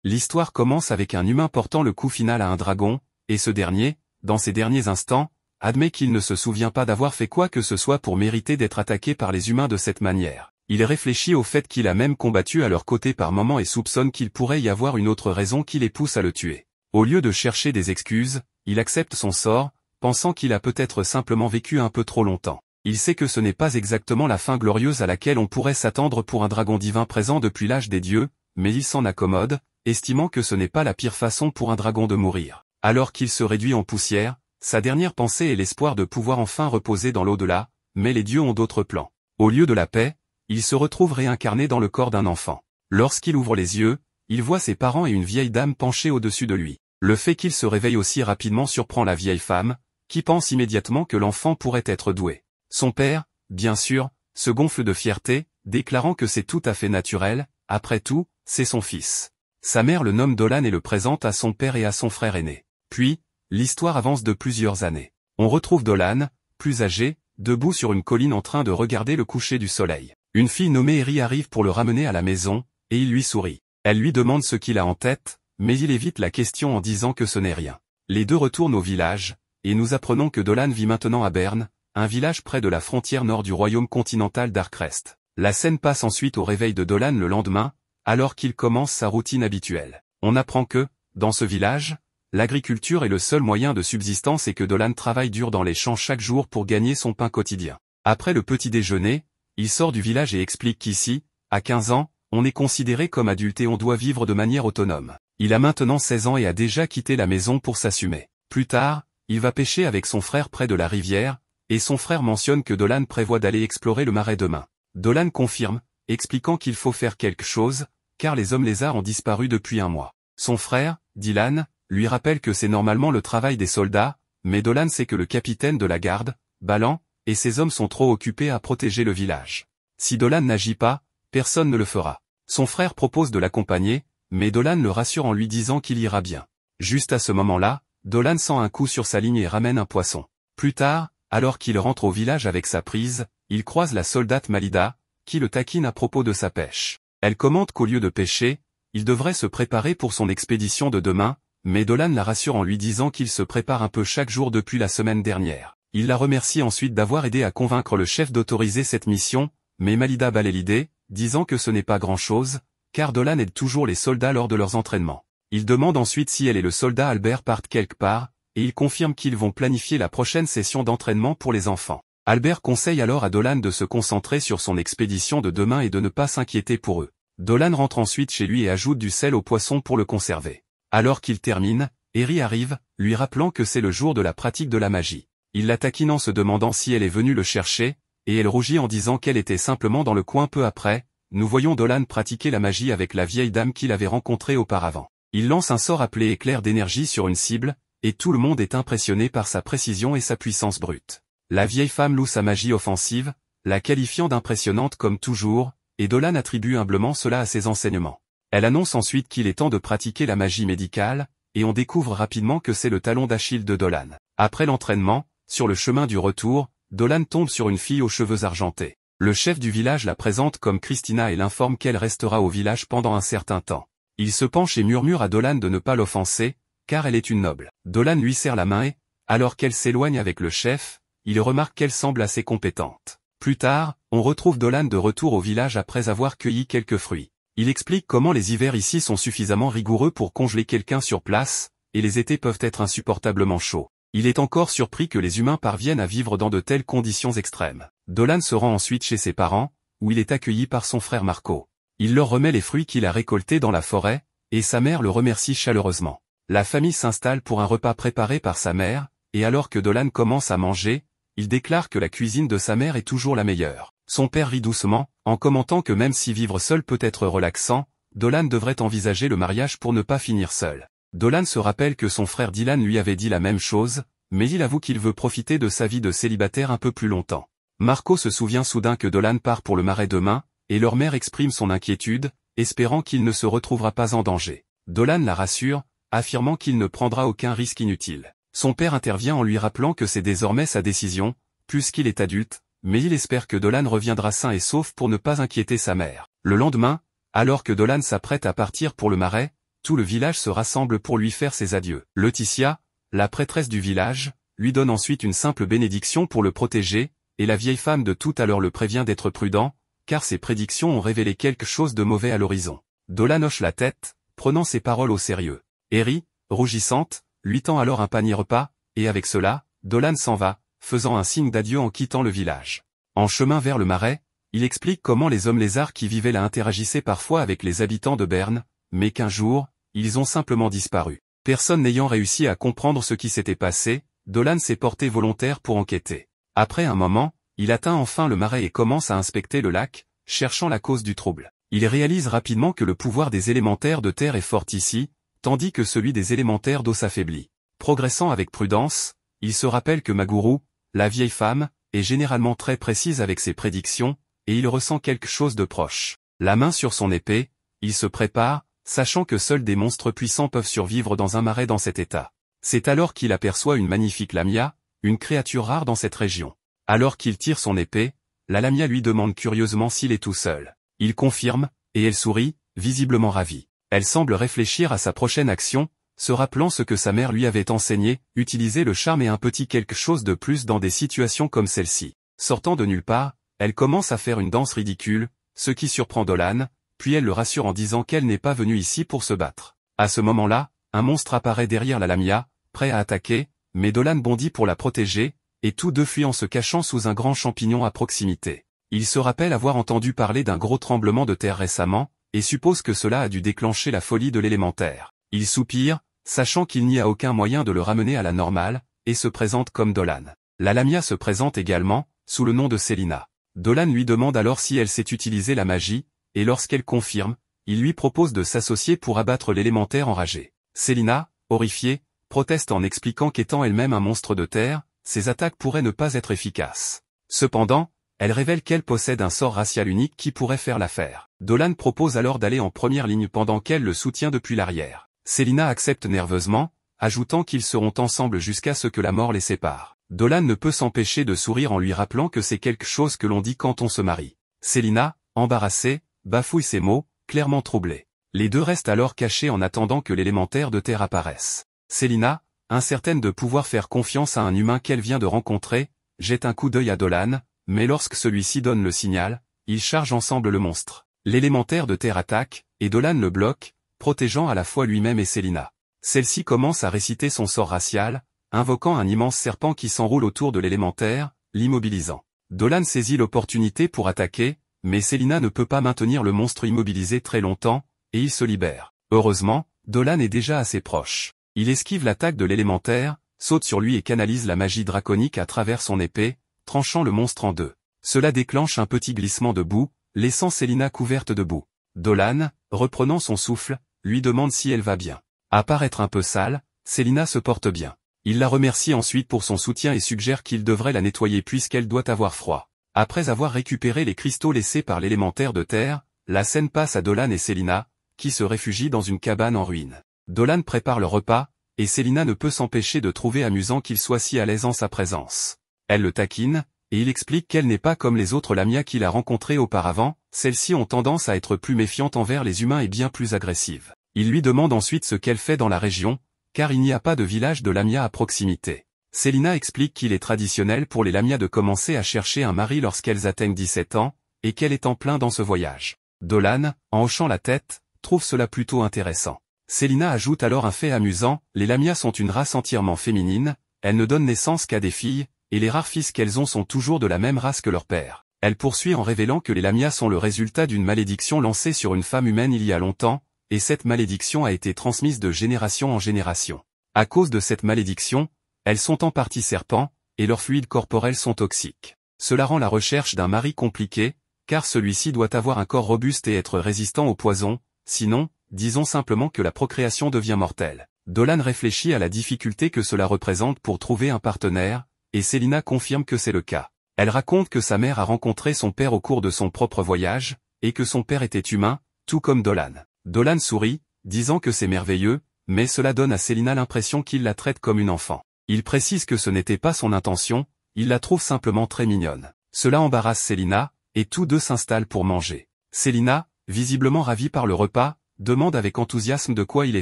L'histoire commence avec un humain portant le coup final à un dragon, et ce dernier, dans ses derniers instants, admet qu'il ne se souvient pas d'avoir fait quoi que ce soit pour mériter d'être attaqué par les humains de cette manière. Il réfléchit au fait qu'il a même combattu à leur côté par moments et soupçonne qu'il pourrait y avoir une autre raison qui les pousse à le tuer. Au lieu de chercher des excuses, il accepte son sort, pensant qu'il a peut-être simplement vécu un peu trop longtemps. Il sait que ce n'est pas exactement la fin glorieuse à laquelle on pourrait s'attendre pour un dragon divin présent depuis l'âge des dieux, mais il s'en accommode, estimant que ce n'est pas la pire façon pour un dragon de mourir. Alors qu'il se réduit en poussière, sa dernière pensée est l'espoir de pouvoir enfin reposer dans l'au-delà, mais les dieux ont d'autres plans. Au lieu de la paix, il se retrouve réincarné dans le corps d'un enfant. Lorsqu'il ouvre les yeux, il voit ses parents et une vieille dame penchée au-dessus de lui. Le fait qu'il se réveille aussi rapidement surprend la vieille femme, qui pense immédiatement que l'enfant pourrait être doué. Son père, bien sûr, se gonfle de fierté, déclarant que c'est tout à fait naturel, après tout, c'est son fils. Sa mère le nomme Dolan et le présente à son père et à son frère aîné. Puis, l'histoire avance de plusieurs années. On retrouve Dolan, plus âgé, debout sur une colline en train de regarder le coucher du soleil. Une fille nommée Eri arrive pour le ramener à la maison, et il lui sourit. Elle lui demande ce qu'il a en tête, mais il évite la question en disant que ce n'est rien. Les deux retournent au village, et nous apprenons que Dolan vit maintenant à Bern, un village près de la frontière nord du royaume continental d'Arkrest. La scène passe ensuite au réveil de Dolan le lendemain, alors qu'il commence sa routine habituelle. On apprend que, dans ce village, l'agriculture est le seul moyen de subsistance et que Dolan travaille dur dans les champs chaque jour pour gagner son pain quotidien. Après le petit déjeuner, il sort du village et explique qu'ici, à 15 ans, on est considéré comme adulte et on doit vivre de manière autonome. Il a maintenant 16 ans et a déjà quitté la maison pour s'assumer. Plus tard, il va pêcher avec son frère près de la rivière, et son frère mentionne que Dolan prévoit d'aller explorer le marais demain. Dolan confirme, expliquant qu'il faut faire quelque chose, car les hommes lézards ont disparu depuis un mois. Son frère, Dylan, lui rappelle que c'est normalement le travail des soldats, mais Dolan sait que le capitaine de la garde, Balan, et ses hommes sont trop occupés à protéger le village. Si Dolan n'agit pas, personne ne le fera. Son frère propose de l'accompagner, mais Dolan le rassure en lui disant qu'il ira bien. Juste à ce moment-là, Dolan sent un coup sur sa ligne et ramène un poisson. Plus tard, alors qu'il rentre au village avec sa prise, il croise la soldate Malida, qui le taquine à propos de sa pêche. Elle commente qu'au lieu de pêcher, il devrait se préparer pour son expédition de demain, mais Dolan la rassure en lui disant qu'il se prépare un peu chaque jour depuis la semaine dernière. Il la remercie ensuite d'avoir aidé à convaincre le chef d'autoriser cette mission, mais Malida balaie l'idée, disant que ce n'est pas grand-chose, car Dolan aide toujours les soldats lors de leurs entraînements. Il demande ensuite si elle et le soldat Albert partent quelque part, et il confirme qu'ils vont planifier la prochaine session d'entraînement pour les enfants. Albert conseille alors à Dolan de se concentrer sur son expédition de demain et de ne pas s'inquiéter pour eux. Dolan rentre ensuite chez lui et ajoute du sel au poisson pour le conserver. Alors qu'il termine, Eri arrive, lui rappelant que c'est le jour de la pratique de la magie. Il la taquine en se demandant si elle est venue le chercher, et elle rougit en disant qu'elle était simplement dans le coin peu après. Nous voyons Dolan pratiquer la magie avec la vieille dame qu'il avait rencontrée auparavant. Il lance un sort appelé éclair d'énergie sur une cible, et tout le monde est impressionné par sa précision et sa puissance brute. La vieille femme loue sa magie offensive, la qualifiant d'impressionnante comme toujours, et Dolan attribue humblement cela à ses enseignements. Elle annonce ensuite qu'il est temps de pratiquer la magie médicale, et on découvre rapidement que c'est le talon d'Achille de Dolan. Après l'entraînement, sur le chemin du retour, Dolan tombe sur une fille aux cheveux argentés. Le chef du village la présente comme Christina et l'informe qu'elle restera au village pendant un certain temps. Il se penche et murmure à Dolan de ne pas l'offenser, car elle est une noble. Dolan lui serre la main et, alors qu'elle s'éloigne avec le chef, il remarque qu'elle semble assez compétente. Plus tard, on retrouve Dolan de retour au village après avoir cueilli quelques fruits. Il explique comment les hivers ici sont suffisamment rigoureux pour congeler quelqu'un sur place, et les étés peuvent être insupportablement chauds. Il est encore surpris que les humains parviennent à vivre dans de telles conditions extrêmes. Dolan se rend ensuite chez ses parents, où il est accueilli par son frère Marco. Il leur remet les fruits qu'il a récoltés dans la forêt, et sa mère le remercie chaleureusement. La famille s'installe pour un repas préparé par sa mère, et alors que Dolan commence à manger, il déclare que la cuisine de sa mère est toujours la meilleure. Son père rit doucement, en commentant que même si vivre seul peut être relaxant, Dolan devrait envisager le mariage pour ne pas finir seul. Dolan se rappelle que son frère Dylan lui avait dit la même chose, mais il avoue qu'il veut profiter de sa vie de célibataire un peu plus longtemps. Marco se souvient soudain que Dolan part pour le marais demain, et leur mère exprime son inquiétude, espérant qu'il ne se retrouvera pas en danger. Dolan la rassure, affirmant qu'il ne prendra aucun risque inutile. Son père intervient en lui rappelant que c'est désormais sa décision, puisqu'il est adulte, mais il espère que Dolan reviendra sain et sauf pour ne pas inquiéter sa mère. Le lendemain, alors que Dolan s'apprête à partir pour le marais, tout le village se rassemble pour lui faire ses adieux. Laetitia, la prêtresse du village, lui donne ensuite une simple bénédiction pour le protéger, et la vieille femme de tout à l'heure le prévient d'être prudent, car ses prédictions ont révélé quelque chose de mauvais à l'horizon. Dolan hoche la tête, prenant ses paroles au sérieux. Eri, rougissante, lui tend alors un panier repas, et avec cela, Dolan s'en va, faisant un signe d'adieu en quittant le village. En chemin vers le marais, il explique comment les hommes lézards qui vivaient là interagissaient parfois avec les habitants de Berne, mais qu'un jour, ils ont simplement disparu. Personne n'ayant réussi à comprendre ce qui s'était passé, Dolan s'est porté volontaire pour enquêter. Après un moment, il atteint enfin le marais et commence à inspecter le lac, cherchant la cause du trouble. Il réalise rapidement que le pouvoir des élémentaires de terre est fort ici, tandis que celui des élémentaires d'eau s'affaiblit. Progressant avec prudence, il se rappelle que Maguru, la vieille femme, est généralement très précise avec ses prédictions, et il ressent quelque chose de proche. La main sur son épée, il se prépare, sachant que seuls des monstres puissants peuvent survivre dans un marais dans cet état. C'est alors qu'il aperçoit une magnifique lamia, une créature rare dans cette région. Alors qu'il tire son épée, la lamia lui demande curieusement s'il est tout seul. Il confirme, et elle sourit, visiblement ravie. Elle semble réfléchir à sa prochaine action, se rappelant ce que sa mère lui avait enseigné, utiliser le charme et un petit quelque chose de plus dans des situations comme celle-ci. Sortant de nulle part, elle commence à faire une danse ridicule, ce qui surprend Dolan, puis elle le rassure en disant qu'elle n'est pas venue ici pour se battre. À ce moment-là, un monstre apparaît derrière la lamia, prêt à attaquer, mais Dolan bondit pour la protéger, et tous deux fuient en se cachant sous un grand champignon à proximité. Il se rappelle avoir entendu parler d'un gros tremblement de terre récemment, et suppose que cela a dû déclencher la folie de l'élémentaire. Il soupire, sachant qu'il n'y a aucun moyen de le ramener à la normale, et se présente comme Dolan. La lamia se présente également, sous le nom de Selina. Dolan lui demande alors si elle sait utiliser la magie, et lorsqu'elle confirme, il lui propose de s'associer pour abattre l'élémentaire enragé. Selina, horrifiée, proteste en expliquant qu'étant elle-même un monstre de terre, ses attaques pourraient ne pas être efficaces. Cependant, elle révèle qu'elle possède un sort racial unique qui pourrait faire l'affaire. Dolan propose alors d'aller en première ligne pendant qu'elle le soutient depuis l'arrière. Selina accepte nerveusement, ajoutant qu'ils seront ensemble jusqu'à ce que la mort les sépare. Dolan ne peut s'empêcher de sourire en lui rappelant que c'est quelque chose que l'on dit quand on se marie. Selina, embarrassée, bafouille ses mots, clairement troublée. Les deux restent alors cachés en attendant que l'élémentaire de terre apparaisse. Selina, incertaine de pouvoir faire confiance à un humain qu'elle vient de rencontrer, jette un coup d'œil à Dolan, mais lorsque celui-ci donne le signal, ils chargent ensemble le monstre. L'élémentaire de terre attaque, et Dolan le bloque, protégeant à la fois lui-même et Selina. Celle-ci commence à réciter son sort racial, invoquant un immense serpent qui s'enroule autour de l'élémentaire, l'immobilisant. Dolan saisit l'opportunité pour attaquer, mais Selina ne peut pas maintenir le monstre immobilisé très longtemps, et il se libère. Heureusement, Dolan est déjà assez proche. Il esquive l'attaque de l'élémentaire, saute sur lui et canalise la magie draconique à travers son épée, tranchant le monstre en deux. Cela déclenche un petit glissement de boue, laissant Selina couverte de boue. Dolan, reprenant son souffle, lui demande si elle va bien. À part être un peu sale, Selina se porte bien. Il la remercie ensuite pour son soutien et suggère qu'il devrait la nettoyer puisqu'elle doit avoir froid. Après avoir récupéré les cristaux laissés par l'élémentaire de terre, la scène passe à Dolan et Selina, qui se réfugient dans une cabane en ruine. Dolan prépare le repas, et Selina ne peut s'empêcher de trouver amusant qu'il soit si à l'aise en sa présence. Elle le taquine, et il explique qu'elle n'est pas comme les autres lamias qu'il a rencontrées auparavant, celles-ci ont tendance à être plus méfiantes envers les humains et bien plus agressives. Il lui demande ensuite ce qu'elle fait dans la région, car il n'y a pas de village de lamia à proximité. Selina explique qu'il est traditionnel pour les lamias de commencer à chercher un mari lorsqu'elles atteignent 17 ans, et qu'elle est en plein dans ce voyage. Dolan, en hochant la tête, trouve cela plutôt intéressant. Selina ajoute alors un fait amusant, les lamias sont une race entièrement féminine, elles ne donnent naissance qu'à des filles, et les rares fils qu'elles ont sont toujours de la même race que leur père. Elle poursuit en révélant que les lamias sont le résultat d'une malédiction lancée sur une femme humaine il y a longtemps, et cette malédiction a été transmise de génération en génération. À cause de cette malédiction, elles sont en partie serpents, et leurs fluides corporels sont toxiques. Cela rend la recherche d'un mari compliquée, car celui-ci doit avoir un corps robuste et être résistant au poison, sinon, disons simplement que la procréation devient mortelle. Dolan réfléchit à la difficulté que cela représente pour trouver un partenaire, et Selina confirme que c'est le cas. Elle raconte que sa mère a rencontré son père au cours de son propre voyage, et que son père était humain, tout comme Dolan. Dolan sourit, disant que c'est merveilleux, mais cela donne à Selina l'impression qu'il la traite comme une enfant. Il précise que ce n'était pas son intention, il la trouve simplement très mignonne. Cela embarrasse Selina, et tous deux s'installent pour manger. Selina, visiblement ravie par le repas, demande avec enthousiasme de quoi il est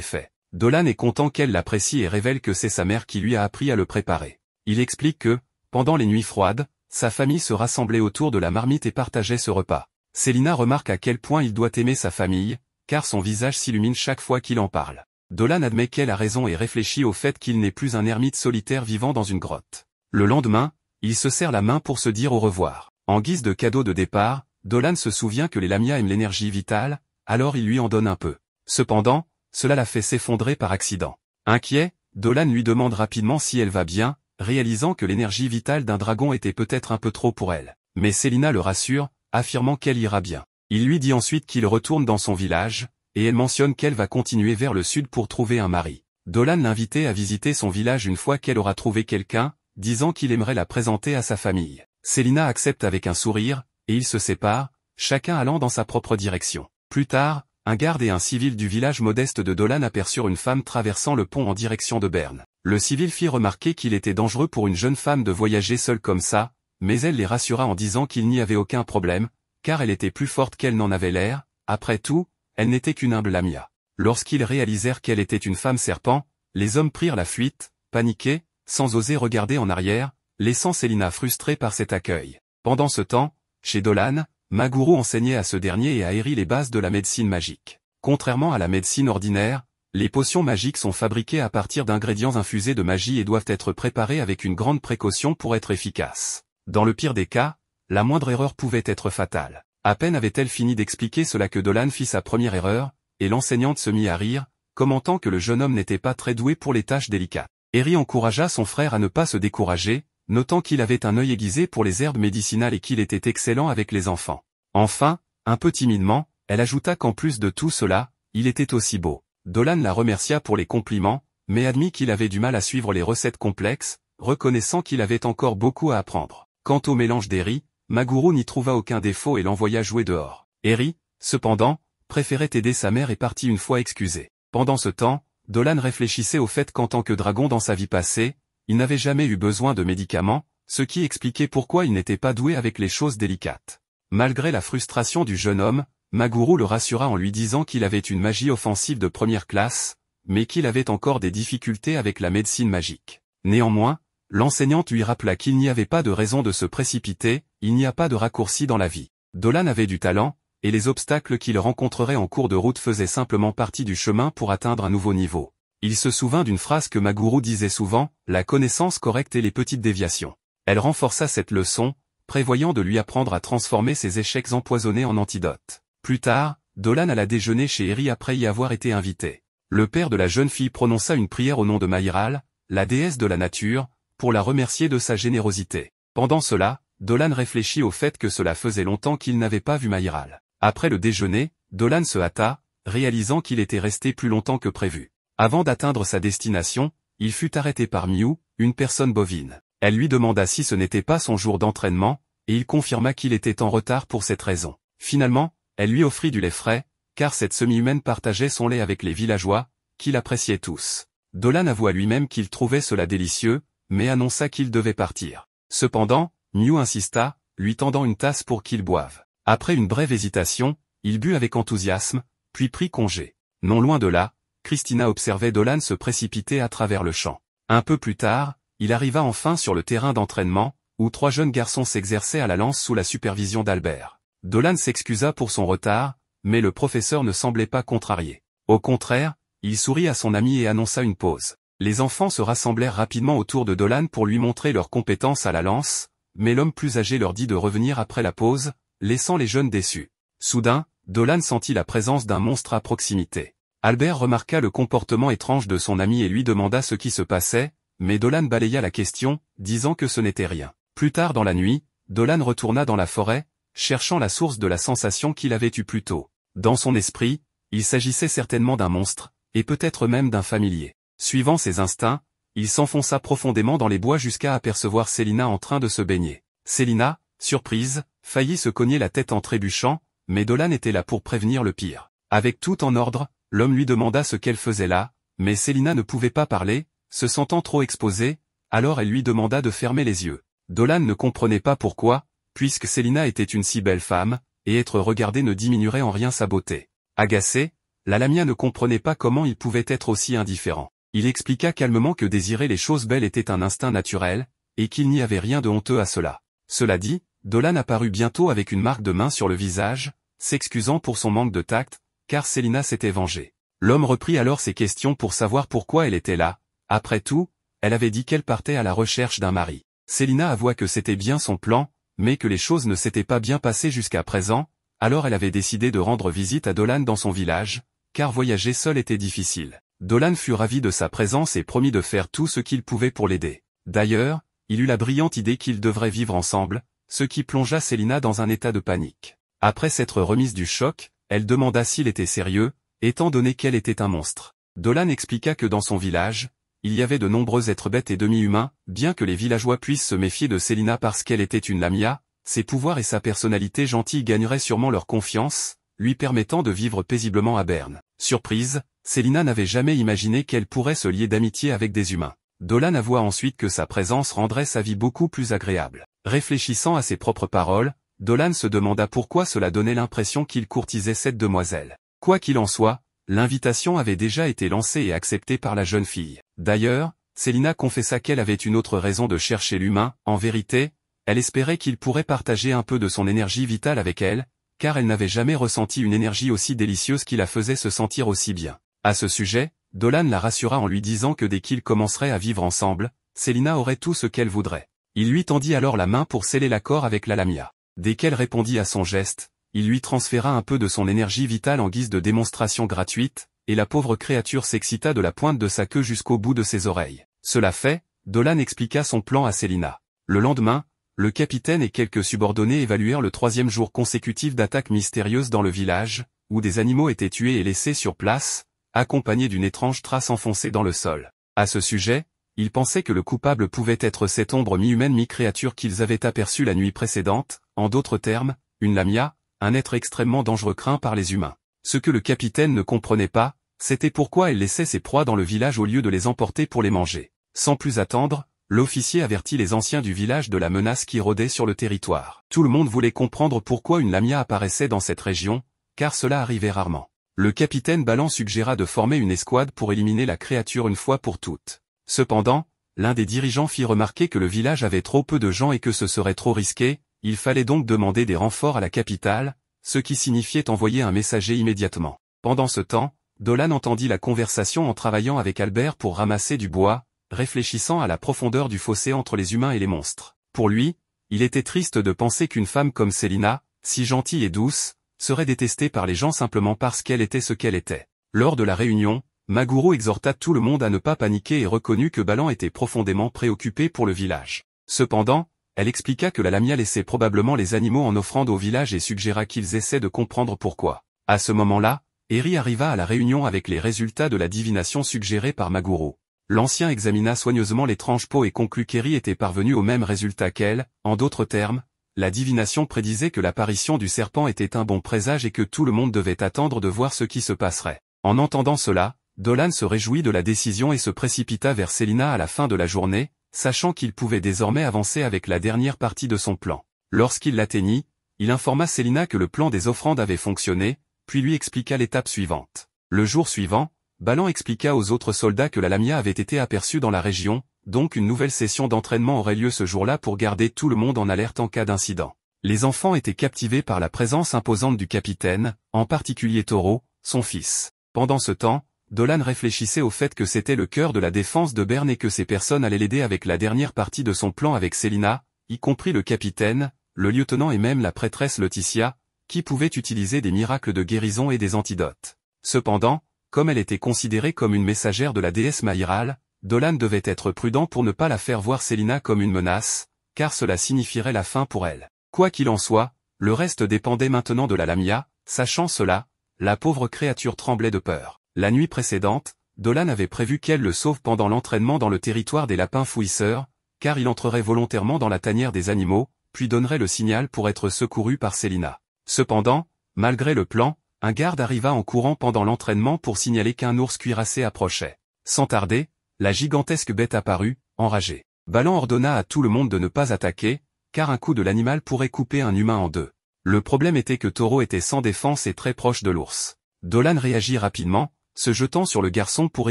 fait. Dolan est content qu'elle l'apprécie et révèle que c'est sa mère qui lui a appris à le préparer. Il explique que, pendant les nuits froides, sa famille se rassemblait autour de la marmite et partageait ce repas. Célina remarque à quel point il doit aimer sa famille, car son visage s'illumine chaque fois qu'il en parle. Dolan admet qu'elle a raison et réfléchit au fait qu'il n'est plus un ermite solitaire vivant dans une grotte. Le lendemain, il se serre la main pour se dire au revoir. En guise de cadeau de départ, Dolan se souvient que les Lamia aiment l'énergie vitale, alors il lui en donne un peu. Cependant, cela la fait s'effondrer par accident. Inquiet, Dolan lui demande rapidement si elle va bien, réalisant que l'énergie vitale d'un dragon était peut-être un peu trop pour elle. Mais Célina le rassure, affirmant qu'elle ira bien. Il lui dit ensuite qu'il retourne dans son village, et elle mentionne qu'elle va continuer vers le sud pour trouver un mari. Dolan l'invitait à visiter son village une fois qu'elle aura trouvé quelqu'un, disant qu'il aimerait la présenter à sa famille. Célina accepte avec un sourire, et ils se séparent, chacun allant dans sa propre direction. Plus tard, un garde et un civil du village modeste de Dolan aperçurent une femme traversant le pont en direction de Berne. Le civil fit remarquer qu'il était dangereux pour une jeune femme de voyager seule comme ça, mais elle les rassura en disant qu'il n'y avait aucun problème, car elle était plus forte qu'elle n'en avait l'air, après tout, elle n'était qu'une humble Lamia. Lorsqu'ils réalisèrent qu'elle était une femme serpent, les hommes prirent la fuite, paniqués, sans oser regarder en arrière, laissant Célina frustrée par cet accueil. Pendant ce temps, chez Dolan, Maguru enseignait à ce dernier et à Eri les bases de la médecine magique. Contrairement à la médecine ordinaire, les potions magiques sont fabriquées à partir d'ingrédients infusés de magie et doivent être préparées avec une grande précaution pour être efficaces. Dans le pire des cas, la moindre erreur pouvait être fatale. À peine avait-elle fini d'expliquer cela que Dolan fit sa première erreur, et l'enseignante se mit à rire, commentant que le jeune homme n'était pas très doué pour les tâches délicates. Eri encouragea son frère à ne pas se décourager, notant qu'il avait un œil aiguisé pour les herbes médicinales et qu'il était excellent avec les enfants. Enfin, un peu timidement, elle ajouta qu'en plus de tout cela, il était aussi beau. Dolan la remercia pour les compliments, mais admit qu'il avait du mal à suivre les recettes complexes, reconnaissant qu'il avait encore beaucoup à apprendre. Quant au mélange d'Eri, Maguru n'y trouva aucun défaut et l'envoya jouer dehors. Eri, cependant, préférait aider sa mère et partit une fois excusée. Pendant ce temps, Dolan réfléchissait au fait qu'en tant que dragon dans sa vie passée, il n'avait jamais eu besoin de médicaments, ce qui expliquait pourquoi il n'était pas doué avec les choses délicates. Malgré la frustration du jeune homme, Maguru le rassura en lui disant qu'il avait une magie offensive de première classe, mais qu'il avait encore des difficultés avec la médecine magique. Néanmoins, l'enseignante lui rappela qu'il n'y avait pas de raison de se précipiter, il n'y a pas de raccourci dans la vie. Dolan avait du talent, et les obstacles qu'il rencontrerait en cours de route faisaient simplement partie du chemin pour atteindre un nouveau niveau. Il se souvint d'une phrase que Maguru disait souvent, la connaissance correcte et les petites déviations. Elle renforça cette leçon, prévoyant de lui apprendre à transformer ses échecs empoisonnés en antidotes. Plus tard, Dolan alla déjeuner chez Eri après y avoir été invité. Le père de la jeune fille prononça une prière au nom de Maïral, la déesse de la nature, pour la remercier de sa générosité. Pendant cela, Dolan réfléchit au fait que cela faisait longtemps qu'il n'avait pas vu Maïral. Après le déjeuner, Dolan se hâta, réalisant qu'il était resté plus longtemps que prévu. Avant d'atteindre sa destination, il fut arrêté par Miu, une personne bovine. Elle lui demanda si ce n'était pas son jour d'entraînement, et il confirma qu'il était en retard pour cette raison. Finalement, elle lui offrit du lait frais, car cette semi-humaine partageait son lait avec les villageois, qui l'appréciaient tous. Dolan avoua lui-même qu'il trouvait cela délicieux, mais annonça qu'il devait partir. Cependant, Miu insista, lui tendant une tasse pour qu'il boive. Après une brève hésitation, il but avec enthousiasme, puis prit congé. Non loin de là, Christina observait Dolan se précipiter à travers le champ. Un peu plus tard, il arriva enfin sur le terrain d'entraînement, où 3 jeunes garçons s'exerçaient à la lance sous la supervision d'Albert. Dolan s'excusa pour son retard, mais le professeur ne semblait pas contrarié. Au contraire, il sourit à son ami et annonça une pause. Les enfants se rassemblèrent rapidement autour de Dolan pour lui montrer leurs compétences à la lance, mais l'homme plus âgé leur dit de revenir après la pause, laissant les jeunes déçus. Soudain, Dolan sentit la présence d'un monstre à proximité. Albert remarqua le comportement étrange de son ami et lui demanda ce qui se passait, mais Dolan balaya la question, disant que ce n'était rien. Plus tard dans la nuit, Dolan retourna dans la forêt, cherchant la source de la sensation qu'il avait eue plus tôt. Dans son esprit, il s'agissait certainement d'un monstre, et peut-être même d'un familier. Suivant ses instincts, il s'enfonça profondément dans les bois jusqu'à apercevoir Célina en train de se baigner. Célina, surprise, faillit se cogner la tête en trébuchant, mais Dolan était là pour prévenir le pire. Avec tout en ordre, l'homme lui demanda ce qu'elle faisait là, mais Célina ne pouvait pas parler, se sentant trop exposée, alors elle lui demanda de fermer les yeux. Dolan ne comprenait pas pourquoi, puisque Célina était une si belle femme, et être regardée ne diminuerait en rien sa beauté. Agacé, La Lamia ne comprenait pas comment il pouvait être aussi indifférent. Il expliqua calmement que désirer les choses belles était un instinct naturel, et qu'il n'y avait rien de honteux à cela. Cela dit, Dolan apparut bientôt avec une marque de main sur le visage, s'excusant pour son manque de tact, car Célina s'était vengée. L'homme reprit alors ses questions pour savoir pourquoi elle était là. Après tout, elle avait dit qu'elle partait à la recherche d'un mari. Célina avoua que c'était bien son plan, mais que les choses ne s'étaient pas bien passées jusqu'à présent, alors elle avait décidé de rendre visite à Dolan dans son village, car voyager seul était difficile. Dolan fut ravi de sa présence et promit de faire tout ce qu'il pouvait pour l'aider. D'ailleurs, il eut la brillante idée qu'ils devraient vivre ensemble, ce qui plongea Célina dans un état de panique. Après s'être remise du choc, elle demanda s'il était sérieux, étant donné qu'elle était un monstre. Dolan expliqua que dans son village, il y avait de nombreux êtres bêtes et demi-humains, bien que les villageois puissent se méfier de Célina parce qu'elle était une Lamia, ses pouvoirs et sa personnalité gentille gagneraient sûrement leur confiance, lui permettant de vivre paisiblement à Berne. Surprise, Célina n'avait jamais imaginé qu'elle pourrait se lier d'amitié avec des humains. Dolan avoua ensuite que sa présence rendrait sa vie beaucoup plus agréable. Réfléchissant à ses propres paroles, Dolan se demanda pourquoi cela donnait l'impression qu'il courtisait cette demoiselle. Quoi qu'il en soit, l'invitation avait déjà été lancée et acceptée par la jeune fille. D'ailleurs, Célina confessa qu'elle avait une autre raison de chercher l'humain. En vérité, elle espérait qu'il pourrait partager un peu de son énergie vitale avec elle, car elle n'avait jamais ressenti une énergie aussi délicieuse qui la faisait se sentir aussi bien. À ce sujet, Dolan la rassura en lui disant que dès qu'ils commenceraient à vivre ensemble, Célina aurait tout ce qu'elle voudrait. Il lui tendit alors la main pour sceller l'accord avec la Lamia. Dès qu'elle répondit à son geste, il lui transféra un peu de son énergie vitale en guise de démonstration gratuite, et la pauvre créature s'excita de la pointe de sa queue jusqu'au bout de ses oreilles. Cela fait, Dolan expliqua son plan à Célina. Le lendemain, le capitaine et quelques subordonnés évaluèrent le 3e jour consécutif d'attaques mystérieuses dans le village, où des animaux étaient tués et laissés sur place, accompagnés d'une étrange trace enfoncée dans le sol. À ce sujet, ils pensaient que le coupable pouvait être cette ombre mi-humaine mi-créature qu'ils avaient aperçue la nuit précédente, en d'autres termes, une Lamia, un être extrêmement dangereux craint par les humains. Ce que le capitaine ne comprenait pas, c'était pourquoi elle laissait ses proies dans le village au lieu de les emporter pour les manger. Sans plus attendre, l'officier avertit les anciens du village de la menace qui rôdait sur le territoire. Tout le monde voulait comprendre pourquoi une Lamia apparaissait dans cette région, car cela arrivait rarement. Le capitaine Ballan suggéra de former une escouade pour éliminer la créature une fois pour toutes. Cependant, l'un des dirigeants fit remarquer que le village avait trop peu de gens et que ce serait trop risqué, il fallait donc demander des renforts à la capitale, ce qui signifiait envoyer un messager immédiatement. Pendant ce temps, Dolan entendit la conversation en travaillant avec Albert pour ramasser du bois, réfléchissant à la profondeur du fossé entre les humains et les monstres. Pour lui, il était triste de penser qu'une femme comme Célina, si gentille et douce, serait détestée par les gens simplement parce qu'elle était ce qu'elle était. Lors de la réunion, Maguro exhorta tout le monde à ne pas paniquer et reconnut que Ballan était profondément préoccupé pour le village. Cependant, elle expliqua que la Lamia laissait probablement les animaux en offrande au village et suggéra qu'ils essaient de comprendre pourquoi. À ce moment-là, Eri arriva à la réunion avec les résultats de la divination suggérée par Maguro. L'ancien examina soigneusement l'étrange peau et conclut qu'Eri était parvenu au même résultat qu'elle. En d'autres termes, la divination prédisait que l'apparition du serpent était un bon présage et que tout le monde devait attendre de voir ce qui se passerait. En entendant cela, Dolan se réjouit de la décision et se précipita vers Célina à la fin de la journée, sachant qu'il pouvait désormais avancer avec la dernière partie de son plan. Lorsqu'il l'atteignit, il informa Célina que le plan des offrandes avait fonctionné, puis lui expliqua l'étape suivante. Le jour suivant, Ballan expliqua aux autres soldats que la Lamia avait été aperçue dans la région, donc une nouvelle session d'entraînement aurait lieu ce jour-là pour garder tout le monde en alerte en cas d'incident. Les enfants étaient captivés par la présence imposante du capitaine, en particulier Toro, son fils. Pendant ce temps, Dolan réfléchissait au fait que c'était le cœur de la défense de Berne et que ces personnes allaient l'aider avec la dernière partie de son plan avec Célina, y compris le capitaine, le lieutenant et même la prêtresse Laetitia, qui pouvaient utiliser des miracles de guérison et des antidotes. Cependant, comme elle était considérée comme une messagère de la déesse Maïral, Dolan devait être prudent pour ne pas la faire voir Célina comme une menace, car cela signifierait la fin pour elle. Quoi qu'il en soit, le reste dépendait maintenant de la Lamia. Sachant cela, la pauvre créature tremblait de peur. La nuit précédente, Dolan avait prévu qu'elle le sauve pendant l'entraînement dans le territoire des lapins fouisseurs, car il entrerait volontairement dans la tanière des animaux, puis donnerait le signal pour être secouru par Célina. Cependant, malgré le plan, un garde arriva en courant pendant l'entraînement pour signaler qu'un ours cuirassé approchait. Sans tarder, la gigantesque bête apparut, enragée. Ballan ordonna à tout le monde de ne pas attaquer, car un coup de l'animal pourrait couper un humain en deux. Le problème était que Toro était sans défense et très proche de l'ours. Dolan réagit rapidement, se jetant sur le garçon pour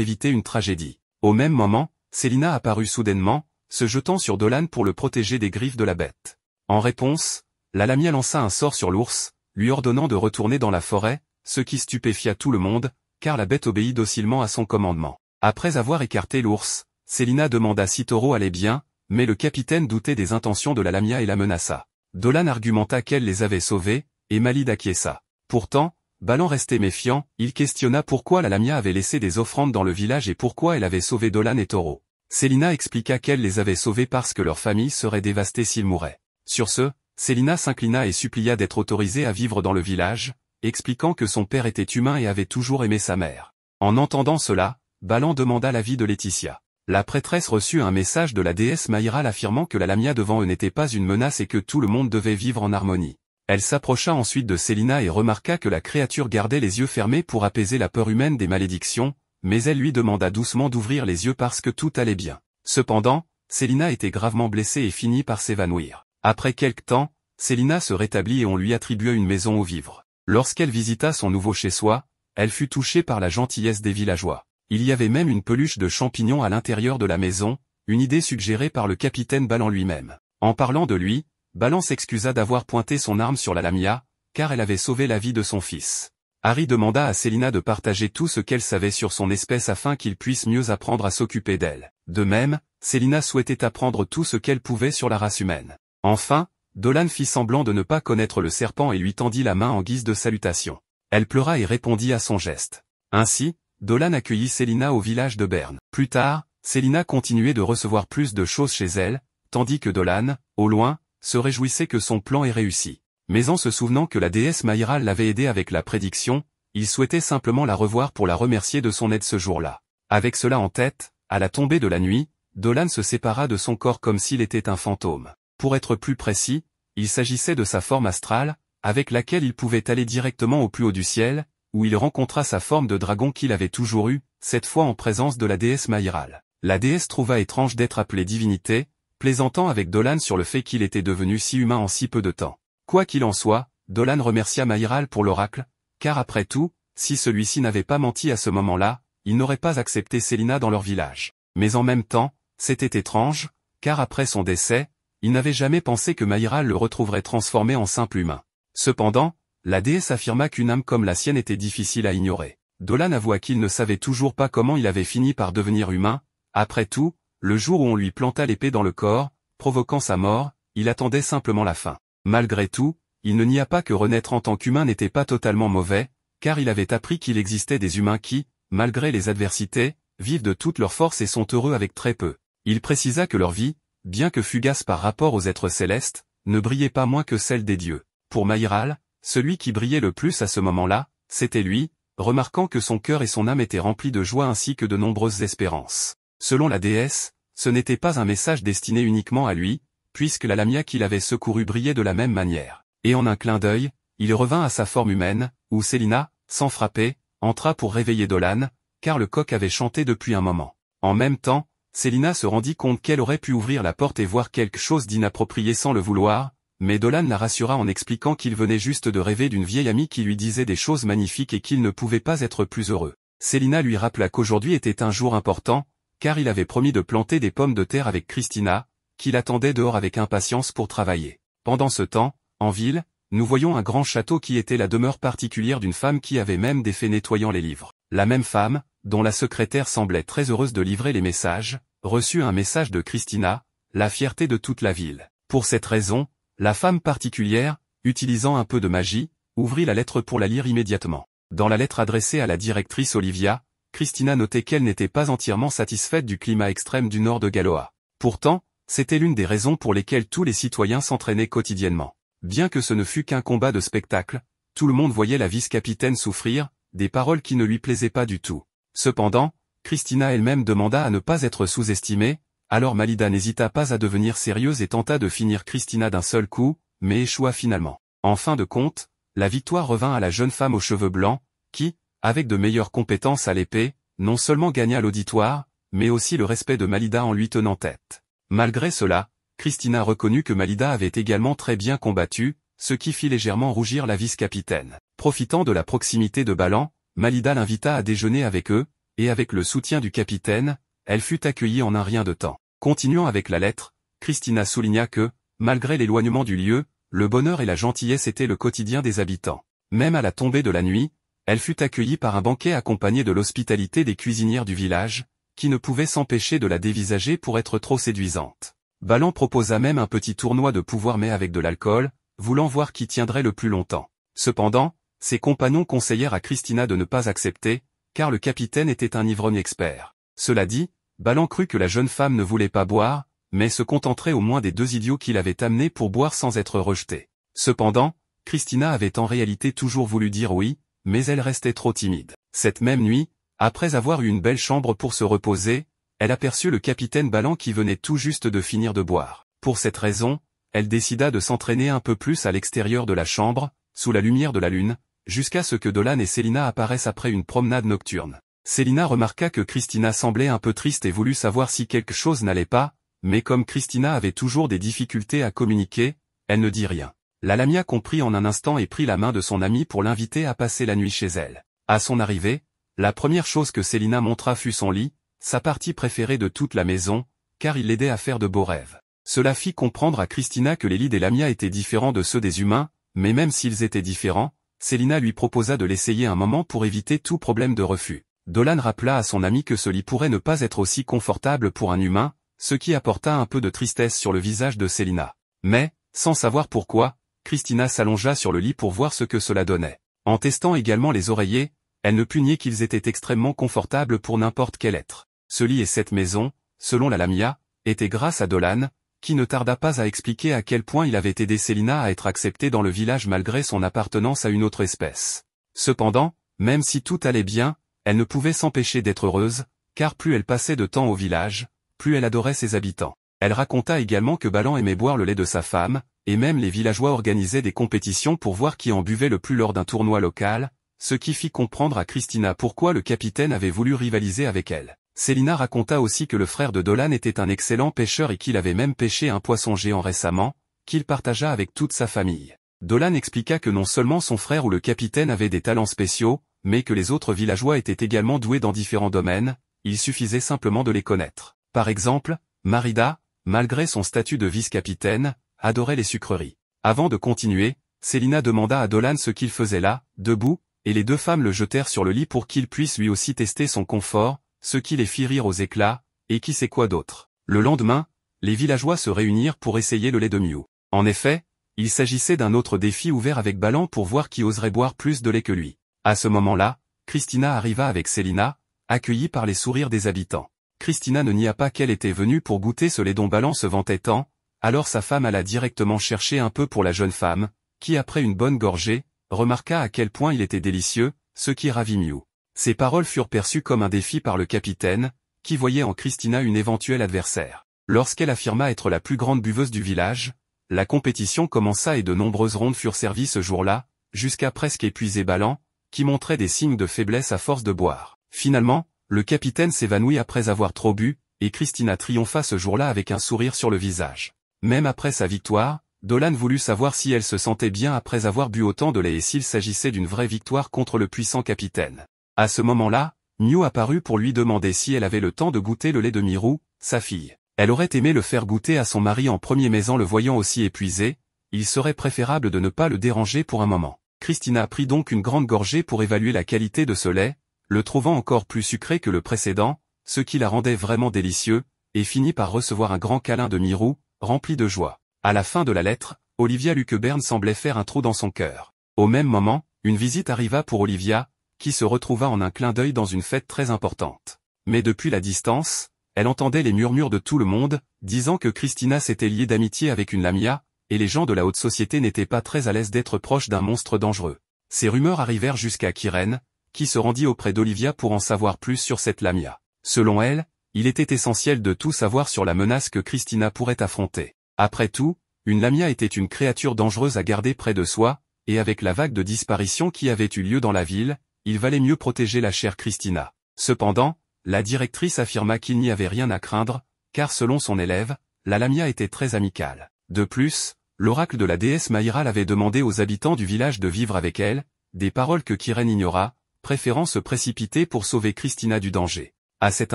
éviter une tragédie. Au même moment, Célina apparut soudainement, se jetant sur Dolan pour le protéger des griffes de la bête. En réponse, la Lamia lança un sort sur l'ours, lui ordonnant de retourner dans la forêt, ce qui stupéfia tout le monde, car la bête obéit docilement à son commandement. Après avoir écarté l'ours, Célina demanda si Toro allait bien, mais le capitaine doutait des intentions de la Lamia et la menaça. Dolan argumenta qu'elle les avait sauvés, et Malid acquiesça. Pourtant, Balan restait méfiant, il questionna pourquoi la Lamia avait laissé des offrandes dans le village et pourquoi elle avait sauvé Dolan et Toro. Célina expliqua qu'elle les avait sauvés parce que leur famille serait dévastée s'ils mouraient. Sur ce, Célina s'inclina et supplia d'être autorisée à vivre dans le village, expliquant que son père était humain et avait toujours aimé sa mère. En entendant cela, Balan demanda l'avis de Laetitia. La prêtresse reçut un message de la déesse Maïral affirmant que la Lamia devant eux n'était pas une menace et que tout le monde devait vivre en harmonie. Elle s'approcha ensuite de Célina et remarqua que la créature gardait les yeux fermés pour apaiser la peur humaine des malédictions, mais elle lui demanda doucement d'ouvrir les yeux parce que tout allait bien. Cependant, Célina était gravement blessée et finit par s'évanouir. Après quelque temps, Célina se rétablit et on lui attribua une maison où vivre. Lorsqu'elle visita son nouveau chez-soi, elle fut touchée par la gentillesse des villageois. Il y avait même une peluche de champignons à l'intérieur de la maison, une idée suggérée par le capitaine Balan lui-même. En parlant de lui, Balan s'excusa d'avoir pointé son arme sur la Lamia, car elle avait sauvé la vie de son fils. Harry demanda à Célina de partager tout ce qu'elle savait sur son espèce afin qu'il puisse mieux apprendre à s'occuper d'elle. De même, Célina souhaitait apprendre tout ce qu'elle pouvait sur la race humaine. Enfin, Dolan fit semblant de ne pas connaître le serpent et lui tendit la main en guise de salutation. Elle pleura et répondit à son geste. Ainsi, Dolan accueillit Célina au village de Berne. Plus tard, Célina continuait de recevoir plus de choses chez elle, tandis que Dolan, au loin, se réjouissait que son plan ait réussi. Mais en se souvenant que la déesse Maïral l'avait aidé avec la prédiction, il souhaitait simplement la revoir pour la remercier de son aide ce jour-là. Avec cela en tête, à la tombée de la nuit, Dolan se sépara de son corps comme s'il était un fantôme. Pour être plus précis, il s'agissait de sa forme astrale, avec laquelle il pouvait aller directement au plus haut du ciel, où il rencontra sa forme de dragon qu'il avait toujours eue, cette fois en présence de la déesse Maïral. La déesse trouva étrange d'être appelée divinité, plaisantant avec Dolan sur le fait qu'il était devenu si humain en si peu de temps. Quoi qu'il en soit, Dolan remercia Maïral pour l'oracle, car après tout, si celui-ci n'avait pas menti à ce moment-là, il n'aurait pas accepté Célina dans leur village. Mais en même temps, c'était étrange, car après son décès, il n'avait jamais pensé que Maïral le retrouverait transformé en simple humain. Cependant, la déesse affirma qu'une âme comme la sienne était difficile à ignorer. Dolan avoua qu'il ne savait toujours pas comment il avait fini par devenir humain. Après tout, le jour où on lui planta l'épée dans le corps, provoquant sa mort, il attendait simplement la fin. Malgré tout, il ne nia pas que renaître en tant qu'humain n'était pas totalement mauvais, car il avait appris qu'il existait des humains qui, malgré les adversités, vivent de toute leur force et sont heureux avec très peu. Il précisa que leur vie, bien que fugace par rapport aux êtres célestes, ne brillait pas moins que celle des dieux. Pour Maïral, celui qui brillait le plus à ce moment-là, c'était lui, remarquant que son cœur et son âme étaient remplis de joie ainsi que de nombreuses espérances. Selon la déesse, ce n'était pas un message destiné uniquement à lui, puisque la Lamia qu'il avait secourue brillait de la même manière. Et en un clin d'œil, il revint à sa forme humaine, où Célina, sans frapper, entra pour réveiller Dolan, car le coq avait chanté depuis un moment. En même temps, Célina se rendit compte qu'elle aurait pu ouvrir la porte et voir quelque chose d'inapproprié sans le vouloir, mais Dolan la rassura en expliquant qu'il venait juste de rêver d'une vieille amie qui lui disait des choses magnifiques et qu'il ne pouvait pas être plus heureux. Célina lui rappela qu'aujourd'hui était un jour important, car il avait promis de planter des pommes de terre avec Christina, qui l'attendait dehors avec impatience pour travailler. Pendant ce temps, en ville, nous voyons un grand château qui était la demeure particulière d'une femme qui avait même des fées nettoyant les livres. La même femme, dont la secrétaire semblait très heureuse de livrer les messages, reçut un message de Christina, la fierté de toute la ville. Pour cette raison, la femme particulière, utilisant un peu de magie, ouvrit la lettre pour la lire immédiatement. Dans la lettre adressée à la directrice Olivia, Christina notait qu'elle n'était pas entièrement satisfaite du climat extrême du nord de Galoa. Pourtant, c'était l'une des raisons pour lesquelles tous les citoyens s'entraînaient quotidiennement. Bien que ce ne fût qu'un combat de spectacle, tout le monde voyait la vice-capitaine souffrir, des paroles qui ne lui plaisaient pas du tout. Cependant, Christina elle-même demanda à ne pas être sous-estimée, alors Malida n'hésita pas à devenir sérieuse et tenta de finir Christina d'un seul coup, mais échoua finalement. En fin de compte, la victoire revint à la jeune femme aux cheveux blancs, qui, avec de meilleures compétences à l'épée, non seulement gagna l'auditoire, mais aussi le respect de Malida en lui tenant tête. Malgré cela, Christina reconnut que Malida avait également très bien combattu, ce qui fit légèrement rougir la vice-capitaine. Profitant de la proximité de Balan, Malida l'invita à déjeuner avec eux, et avec le soutien du capitaine, elle fut accueillie en un rien de temps. Continuant avec la lettre, Christina souligna que, malgré l'éloignement du lieu, le bonheur et la gentillesse étaient le quotidien des habitants. Même à la tombée de la nuit, elle fut accueillie par un banquet accompagné de l'hospitalité des cuisinières du village, qui ne pouvaient s'empêcher de la dévisager pour être trop séduisante. Balan proposa même un petit tournoi de pouvoir mais avec de l'alcool, voulant voir qui tiendrait le plus longtemps. Cependant, ses compagnons conseillèrent à Christina de ne pas accepter, car le capitaine était un ivrogne expert. Cela dit, Balan crut que la jeune femme ne voulait pas boire, mais se contenterait au moins des 2 idiots qui l'avaient amenée pour boire sans être rejetée. Cependant, Christina avait en réalité toujours voulu dire oui, mais elle restait trop timide. Cette même nuit, après avoir eu une belle chambre pour se reposer, elle aperçut le capitaine Balan qui venait tout juste de finir de boire. Pour cette raison, elle décida de s'entraîner un peu plus à l'extérieur de la chambre, sous la lumière de la lune, jusqu'à ce que Dolan et Célina apparaissent après une promenade nocturne. Célina remarqua que Christina semblait un peu triste et voulut savoir si quelque chose n'allait pas, mais comme Christina avait toujours des difficultés à communiquer, elle ne dit rien. La Lamia comprit en un instant et prit la main de son amie pour l'inviter à passer la nuit chez elle. À son arrivée, la première chose que Célina montra fut son lit, sa partie préférée de toute la maison, car il l'aidait à faire de beaux rêves. Cela fit comprendre à Christina que les lits des Lamia étaient différents de ceux des humains, mais même s'ils étaient différents, Célina lui proposa de l'essayer un moment pour éviter tout problème de refus. Dolan rappela à son ami que ce lit pourrait ne pas être aussi confortable pour un humain, ce qui apporta un peu de tristesse sur le visage de Célina. Mais, sans savoir pourquoi, Christina s'allongea sur le lit pour voir ce que cela donnait. En testant également les oreillers, elle ne put nier qu'ils étaient extrêmement confortables pour n'importe quel être. Ce lit et cette maison, selon la Lamia, étaient grâce à Dolan, qui ne tarda pas à expliquer à quel point il avait aidé Célina à être acceptée dans le village malgré son appartenance à une autre espèce. Cependant, même si tout allait bien, elle ne pouvait s'empêcher d'être heureuse, car plus elle passait de temps au village, plus elle adorait ses habitants. Elle raconta également que Balan aimait boire le lait de sa femme, et même les villageois organisaient des compétitions pour voir qui en buvait le plus lors d'un tournoi local, ce qui fit comprendre à Christina pourquoi le capitaine avait voulu rivaliser avec elle. Célina raconta aussi que le frère de Dolan était un excellent pêcheur et qu'il avait même pêché un poisson géant récemment, qu'il partagea avec toute sa famille. Dolan expliqua que non seulement son frère ou le capitaine avait des talents spéciaux, mais que les autres villageois étaient également doués dans différents domaines, il suffisait simplement de les connaître. Par exemple, Marida, malgré son statut de vice-capitaine, adorait les sucreries. Avant de continuer, Célina demanda à Dolan ce qu'il faisait là, debout, et les 2 femmes le jetèrent sur le lit pour qu'il puisse lui aussi tester son confort, ce qui les fit rire aux éclats, et qui sait quoi d'autre. Le lendemain, les villageois se réunirent pour essayer le lait de Mew. En effet, il s'agissait d'un autre défi ouvert avec Balan pour voir qui oserait boire plus de lait que lui. À ce moment-là, Christina arriva avec Célina, accueillie par les sourires des habitants. Christina ne nia pas qu'elle était venue pour goûter ce lait dont Balan se vantait tant, alors sa femme alla directement chercher un peu pour la jeune femme, qui après une bonne gorgée, remarqua à quel point il était délicieux, ce qui ravit Mew. Ces paroles furent perçues comme un défi par le capitaine, qui voyait en Christina une éventuelle adversaire. Lorsqu'elle affirma être la plus grande buveuse du village, la compétition commença et de nombreuses rondes furent servies ce jour-là, jusqu'à presque épuiser Balan, qui montrait des signes de faiblesse à force de boire. Finalement, le capitaine s'évanouit après avoir trop bu, et Christina triompha ce jour-là avec un sourire sur le visage. Même après sa victoire, Dolan voulut savoir si elle se sentait bien après avoir bu autant de lait et s'il s'agissait d'une vraie victoire contre le puissant capitaine. À ce moment-là, Mew apparut pour lui demander si elle avait le temps de goûter le lait de Mirou, sa fille. Elle aurait aimé le faire goûter à son mari en premier mais en le voyant aussi épuisé, il serait préférable de ne pas le déranger pour un moment. Christina prit donc une grande gorgée pour évaluer la qualité de ce lait, le trouvant encore plus sucré que le précédent, ce qui la rendait vraiment délicieux, et finit par recevoir un grand câlin de Mirou, rempli de joie. À la fin de la lettre, Olivia Lucqueberne semblait faire un trou dans son cœur. Au même moment, une visite arriva pour Olivia, qui se retrouva en un clin d'œil dans une fête très importante. Mais depuis la distance, elle entendait les murmures de tout le monde, disant que Christina s'était liée d'amitié avec une Lamia, et les gens de la haute société n'étaient pas très à l'aise d'être proches d'un monstre dangereux. Ces rumeurs arrivèrent jusqu'à Kyrène, qui se rendit auprès d'Olivia pour en savoir plus sur cette Lamia. Selon elle, il était essentiel de tout savoir sur la menace que Christina pourrait affronter. Après tout, une Lamia était une créature dangereuse à garder près de soi, et avec la vague de disparitions qui avait eu lieu dans la ville, il valait mieux protéger la chère Christina. Cependant, la directrice affirma qu'il n'y avait rien à craindre, car selon son élève, la Lamia était très amicale. De plus, l'oracle de la déesse Maïral avait demandé aux habitants du village de vivre avec elle, des paroles que Kyrène ignora, préférant se précipiter pour sauver Christina du danger. À cet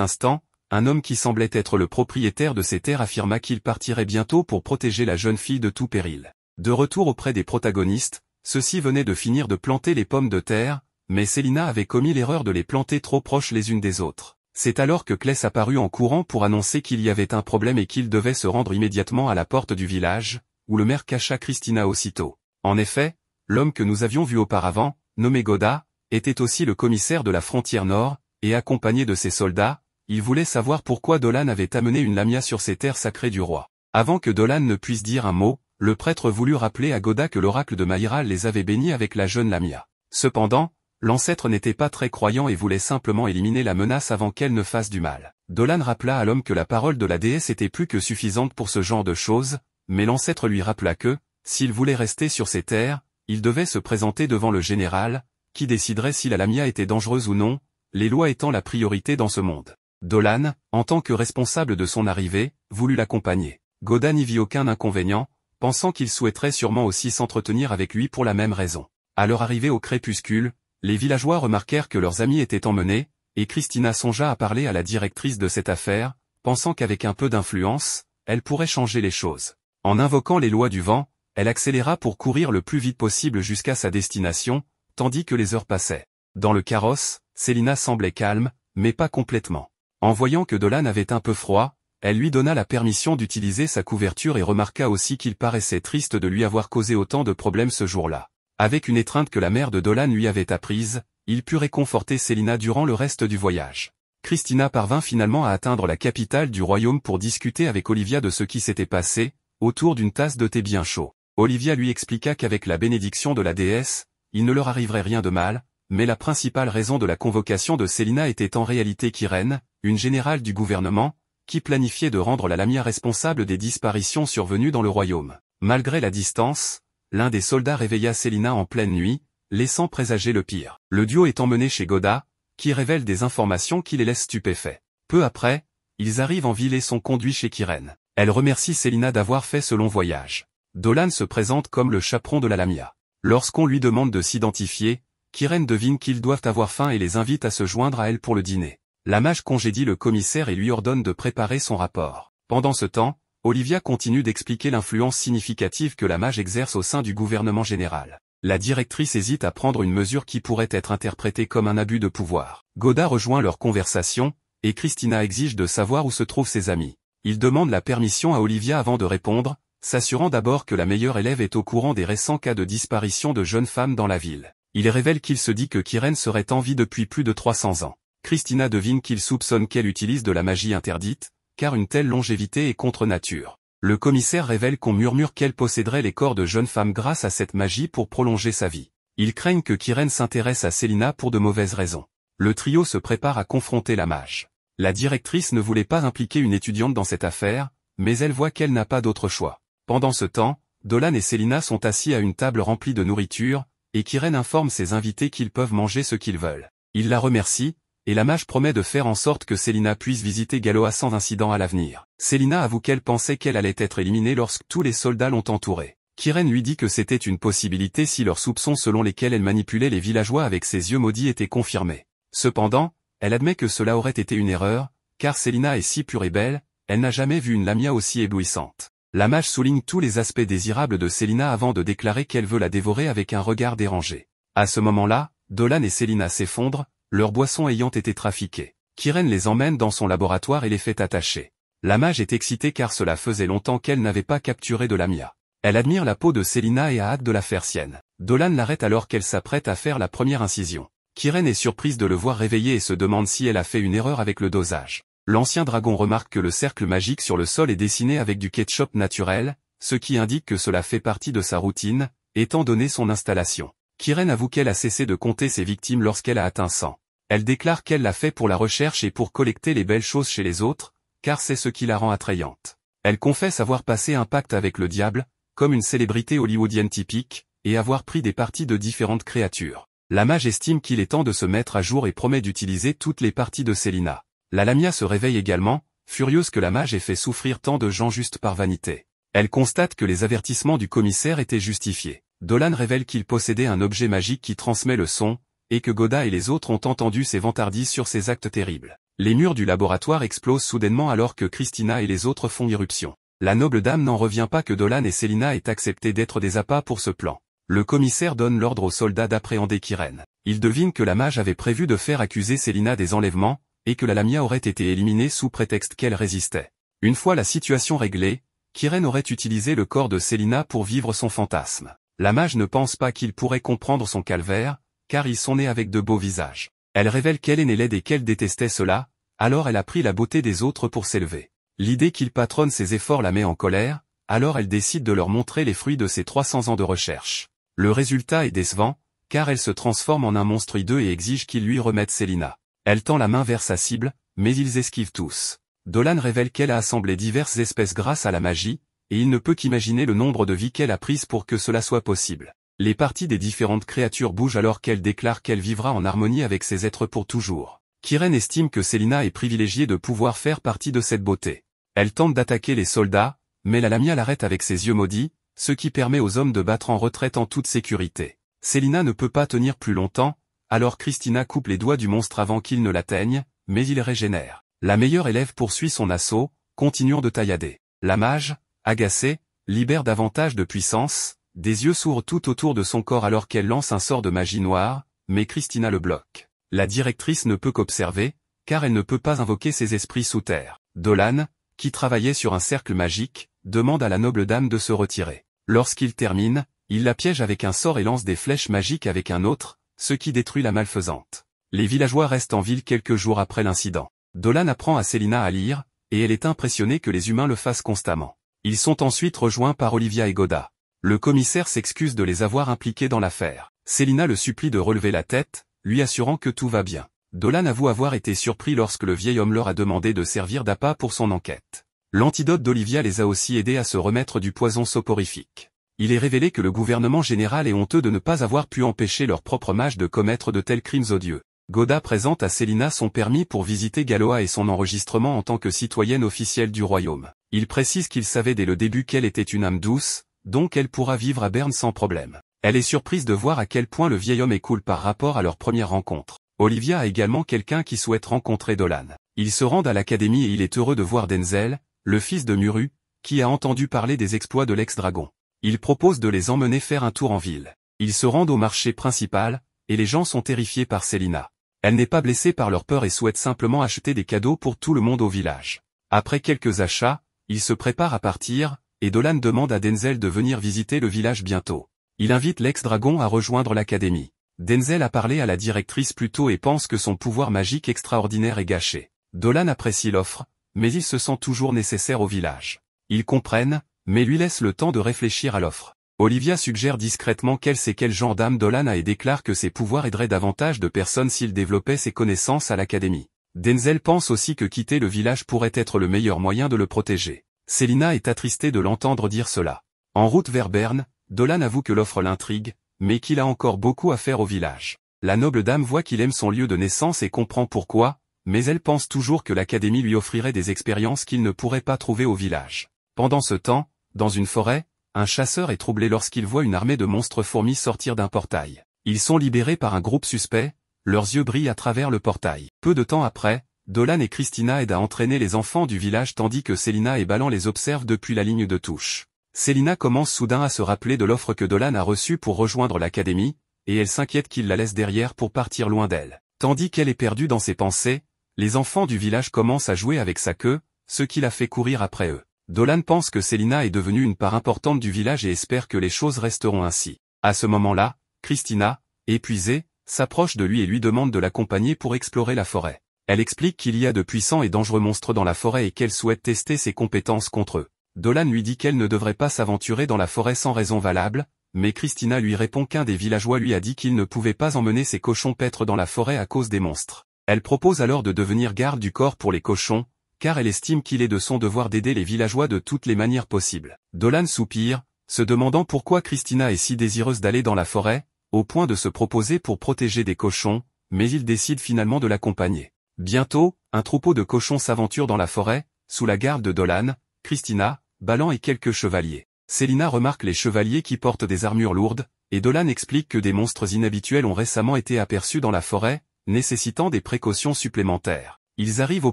instant, un homme qui semblait être le propriétaire de ces terres affirma qu'il partirait bientôt pour protéger la jeune fille de tout péril. De retour auprès des protagonistes, ceux-ci venaient de finir de planter les pommes de terre, mais Célina avait commis l'erreur de les planter trop proches les unes des autres. C'est alors que Kless apparut en courant pour annoncer qu'il y avait un problème et qu'il devait se rendre immédiatement à la porte du village, où le maire cacha Christina aussitôt. En effet, l'homme que nous avions vu auparavant, nommé Goda, était aussi le commissaire de la frontière nord, et accompagné de ses soldats, il voulait savoir pourquoi Dolan avait amené une lamia sur ces terres sacrées du roi. Avant que Dolan ne puisse dire un mot, le prêtre voulut rappeler à Goda que l'oracle de Maïra les avait bénis avec la jeune lamia. Cependant, l'ancêtre n'était pas très croyant et voulait simplement éliminer la menace avant qu'elle ne fasse du mal. Dolan rappela à l'homme que la parole de la déesse était plus que suffisante pour ce genre de choses, mais l'ancêtre lui rappela que, s'il voulait rester sur ces terres, il devait se présenter devant le général, qui déciderait si la lamia était dangereuse ou non, les lois étant la priorité dans ce monde. Dolan, en tant que responsable de son arrivée, voulut l'accompagner. Goda n'y vit aucun inconvénient, pensant qu'il souhaiterait sûrement aussi s'entretenir avec lui pour la même raison. À leur arrivée au crépuscule, les villageois remarquèrent que leurs amis étaient emmenés, et Christina songea à parler à la directrice de cette affaire, pensant qu'avec un peu d'influence, elle pourrait changer les choses. En invoquant les lois du vent, elle accéléra pour courir le plus vite possible jusqu'à sa destination, tandis que les heures passaient. Dans le carrosse, Célina semblait calme, mais pas complètement. En voyant que Dolan avait un peu froid, elle lui donna la permission d'utiliser sa couverture et remarqua aussi qu'il paraissait triste de lui avoir causé autant de problèmes ce jour-là. Avec une étreinte que la mère de Dolan lui avait apprise, il put réconforter Célina durant le reste du voyage. Christina parvint finalement à atteindre la capitale du royaume pour discuter avec Olivia de ce qui s'était passé, autour d'une tasse de thé bien chaud. Olivia lui expliqua qu'avec la bénédiction de la déesse, il ne leur arriverait rien de mal, mais la principale raison de la convocation de Célina était en réalité Kyrène, une générale du gouvernement, qui planifiait de rendre la lamia responsable des disparitions survenues dans le royaume. Malgré la distance, l'un des soldats réveilla Célina en pleine nuit, laissant présager le pire. Le duo est emmené chez Goda, qui révèle des informations qui les laissent stupéfaits. Peu après, ils arrivent en ville et sont conduits chez Kyrène. Elle remercie Célina d'avoir fait ce long voyage. Dolan se présente comme le chaperon de la lamia. Lorsqu'on lui demande de s'identifier, Kyrène devine qu'ils doivent avoir faim et les invite à se joindre à elle pour le dîner. La mage congédie le commissaire et lui ordonne de préparer son rapport. Pendant ce temps, Olivia continue d'expliquer l'influence significative que la mage exerce au sein du gouvernement général. La directrice hésite à prendre une mesure qui pourrait être interprétée comme un abus de pouvoir. Goda rejoint leur conversation, et Christina exige de savoir où se trouvent ses amis. Il demande la permission à Olivia avant de répondre, s'assurant d'abord que la meilleure élève est au courant des récents cas de disparition de jeunes femmes dans la ville. Il révèle qu'il se dit que Kyrène serait en vie depuis plus de 300 ans. Christina devine qu'il soupçonne qu'elle utilise de la magie interdite, car une telle longévité est contre nature. Le commissaire révèle qu'on murmure qu'elle posséderait les corps de jeunes femmes grâce à cette magie pour prolonger sa vie. Ils craignent que Kyrène s'intéresse à Célina pour de mauvaises raisons. Le trio se prépare à confronter la mage. La directrice ne voulait pas impliquer une étudiante dans cette affaire, mais elle voit qu'elle n'a pas d'autre choix. Pendant ce temps, Dolan et Célina sont assis à une table remplie de nourriture, et Kyrène informe ses invités qu'ils peuvent manger ce qu'ils veulent. Il la remercie, et la mage promet de faire en sorte que Célina puisse visiter Galoa sans incident à l'avenir. Célina avoue qu'elle pensait qu'elle allait être éliminée lorsque tous les soldats l'ont entourée. Kyrène lui dit que c'était une possibilité si leurs soupçons selon lesquels elle manipulait les villageois avec ses yeux maudits étaient confirmés. Cependant, elle admet que cela aurait été une erreur, car Célina est si pure et belle, elle n'a jamais vu une lamia aussi éblouissante. La mage souligne tous les aspects désirables de Célina avant de déclarer qu'elle veut la dévorer avec un regard dérangé. À ce moment-là, Dolan et Célina s'effondrent, leurs boissons ayant été trafiquées. Kyrène les emmène dans son laboratoire et les fait attacher. La mage est excitée car cela faisait longtemps qu'elle n'avait pas capturé de lamia. Elle admire la peau de Célina et a hâte de la faire sienne. Dolan l'arrête alors qu'elle s'apprête à faire la première incision. Kyrène est surprise de le voir réveillé et se demande si elle a fait une erreur avec le dosage. L'ancien dragon remarque que le cercle magique sur le sol est dessiné avec du ketchup naturel, ce qui indique que cela fait partie de sa routine, étant donné son installation. Kyrène avoue qu'elle a cessé de compter ses victimes lorsqu'elle a atteint 100. Elle déclare qu'elle l'a fait pour la recherche et pour collecter les belles choses chez les autres, car c'est ce qui la rend attrayante. Elle confesse avoir passé un pacte avec le diable, comme une célébrité hollywoodienne typique, et avoir pris des parties de différentes créatures. La mage estime qu'il est temps de se mettre à jour et promet d'utiliser toutes les parties de Célina. La lamia se réveille également, furieuse que la mage ait fait souffrir tant de gens juste par vanité. Elle constate que les avertissements du commissaire étaient justifiés. Dolan révèle qu'il possédait un objet magique qui transmet le son, et que Goda et les autres ont entendu ses vantardises sur ses actes terribles. Les murs du laboratoire explosent soudainement alors que Christina et les autres font irruption. La noble dame n'en revient pas que Dolan et Selina aient accepté d'être des appâts pour ce plan. Le commissaire donne l'ordre aux soldats d'appréhender Kiren. Il devine que la mage avait prévu de faire accuser Selina des enlèvements, et que la Lamia aurait été éliminée sous prétexte qu'elle résistait. Une fois la situation réglée, Kiren aurait utilisé le corps de Selina pour vivre son fantasme. La mage ne pense pas qu'il pourrait comprendre son calvaire, car ils sont nés avec de beaux visages. Elle révèle qu'elle est née laide et qu'elle détestait cela, alors elle a pris la beauté des autres pour s'élever. L'idée qu'il patronne ses efforts la met en colère, alors elle décide de leur montrer les fruits de ses 300 ans de recherche. Le résultat est décevant, car elle se transforme en un monstre hideux et exige qu'ils lui remettent Selina. Elle tend la main vers sa cible, mais ils esquivent tous. Dolan révèle qu'elle a assemblé diverses espèces grâce à la magie, et il ne peut qu'imaginer le nombre de vies qu'elle a prises pour que cela soit possible. Les parties des différentes créatures bougent alors qu'elle déclare qu'elle vivra en harmonie avec ces êtres pour toujours. Kiren estime que Selina est privilégiée de pouvoir faire partie de cette beauté. Elle tente d'attaquer les soldats, mais la Lamia l'arrête avec ses yeux maudits, ce qui permet aux hommes de battre en retraite en toute sécurité. Selina ne peut pas tenir plus longtemps, alors Christina coupe les doigts du monstre avant qu'il ne l'atteigne, mais il régénère. La meilleure élève poursuit son assaut, continuant de taillader. La mage, agacée, libère davantage de puissance, des yeux s'ouvrent tout autour de son corps alors qu'elle lance un sort de magie noire, mais Christina le bloque. La directrice ne peut qu'observer, car elle ne peut pas invoquer ses esprits sous terre. Dolan, qui travaillait sur un cercle magique, demande à la noble dame de se retirer. Lorsqu'il termine, il la piège avec un sort et lance des flèches magiques avec un autre, ce qui détruit la malfaisante. Les villageois restent en ville quelques jours après l'incident. Dolan apprend à Selina à lire, et elle est impressionnée que les humains le fassent constamment. Ils sont ensuite rejoints par Olivia et Goda. Le commissaire s'excuse de les avoir impliqués dans l'affaire. Selina le supplie de relever la tête, lui assurant que tout va bien. Dolan avoue avoir été surpris lorsque le vieil homme leur a demandé de servir d'appât pour son enquête. L'antidote d'Olivia les a aussi aidés à se remettre du poison soporifique. Il est révélé que le gouvernement général est honteux de ne pas avoir pu empêcher leur propre mage de commettre de tels crimes odieux. Goda présente à Selina son permis pour visiter Galoa et son enregistrement en tant que citoyenne officielle du royaume. Il précise qu'il savait dès le début qu'elle était une âme douce, donc elle pourra vivre à Berne sans problème. Elle est surprise de voir à quel point le vieil homme est cool par rapport à leur première rencontre. Olivia a également quelqu'un qui souhaite rencontrer Dolan. Ils se rendent à l'académie et il est heureux de voir Denzel, le fils de Muru, qui a entendu parler des exploits de l'ex-dragon. Il propose de les emmener faire un tour en ville. Ils se rendent au marché principal, et les gens sont terrifiés par Selina. Elle n'est pas blessée par leur peur et souhaite simplement acheter des cadeaux pour tout le monde au village. Après quelques achats, ils se préparent à partir, et Dolan demande à Denzel de venir visiter le village bientôt. Il invite l'ex-dragon à rejoindre l'académie. Denzel a parlé à la directrice plus tôt et pense que son pouvoir magique extraordinaire est gâché. Dolan apprécie l'offre, mais il se sent toujours nécessaire au village. Ils comprennent, mais lui laissent le temps de réfléchir à l'offre. Olivia suggère discrètement qu'elle sait quel genre d'âme Dolan a et déclare que ses pouvoirs aideraient davantage de personnes s'il développait ses connaissances à l'académie. Denzel pense aussi que quitter le village pourrait être le meilleur moyen de le protéger. Selina est attristée de l'entendre dire cela. En route vers Berne, Dolan avoue que l'offre l'intrigue, mais qu'il a encore beaucoup à faire au village. La noble dame voit qu'il aime son lieu de naissance et comprend pourquoi, mais elle pense toujours que l'académie lui offrirait des expériences qu'il ne pourrait pas trouver au village. Pendant ce temps, dans une forêt, un chasseur est troublé lorsqu'il voit une armée de monstres fourmis sortir d'un portail. Ils sont libérés par un groupe suspect, leurs yeux brillent à travers le portail. Peu de temps après, Dolan et Christina aident à entraîner les enfants du village tandis que Selina et Balan les observent depuis la ligne de touche. Selina commence soudain à se rappeler de l'offre que Dolan a reçue pour rejoindre l'académie, et elle s'inquiète qu'il la laisse derrière pour partir loin d'elle. Tandis qu'elle est perdue dans ses pensées, les enfants du village commencent à jouer avec sa queue, ce qui la fait courir après eux. Dolan pense que Selina est devenue une part importante du village et espère que les choses resteront ainsi. À ce moment-là, Christina, épuisée, s'approche de lui et lui demande de l'accompagner pour explorer la forêt. Elle explique qu'il y a de puissants et dangereux monstres dans la forêt et qu'elle souhaite tester ses compétences contre eux. Dolan lui dit qu'elle ne devrait pas s'aventurer dans la forêt sans raison valable, mais Christina lui répond qu'un des villageois lui a dit qu'il ne pouvait pas emmener ses cochons paître dans la forêt à cause des monstres. Elle propose alors de devenir garde du corps pour les cochons, car elle estime qu'il est de son devoir d'aider les villageois de toutes les manières possibles. Dolan soupire, se demandant pourquoi Christina est si désireuse d'aller dans la forêt, au point de se proposer pour protéger des cochons, mais il décide finalement de l'accompagner. Bientôt, un troupeau de cochons s'aventure dans la forêt, sous la garde de Dolan, Christina, Balan et quelques chevaliers. Célina remarque les chevaliers qui portent des armures lourdes, et Dolan explique que des monstres inhabituels ont récemment été aperçus dans la forêt, nécessitant des précautions supplémentaires. Ils arrivent au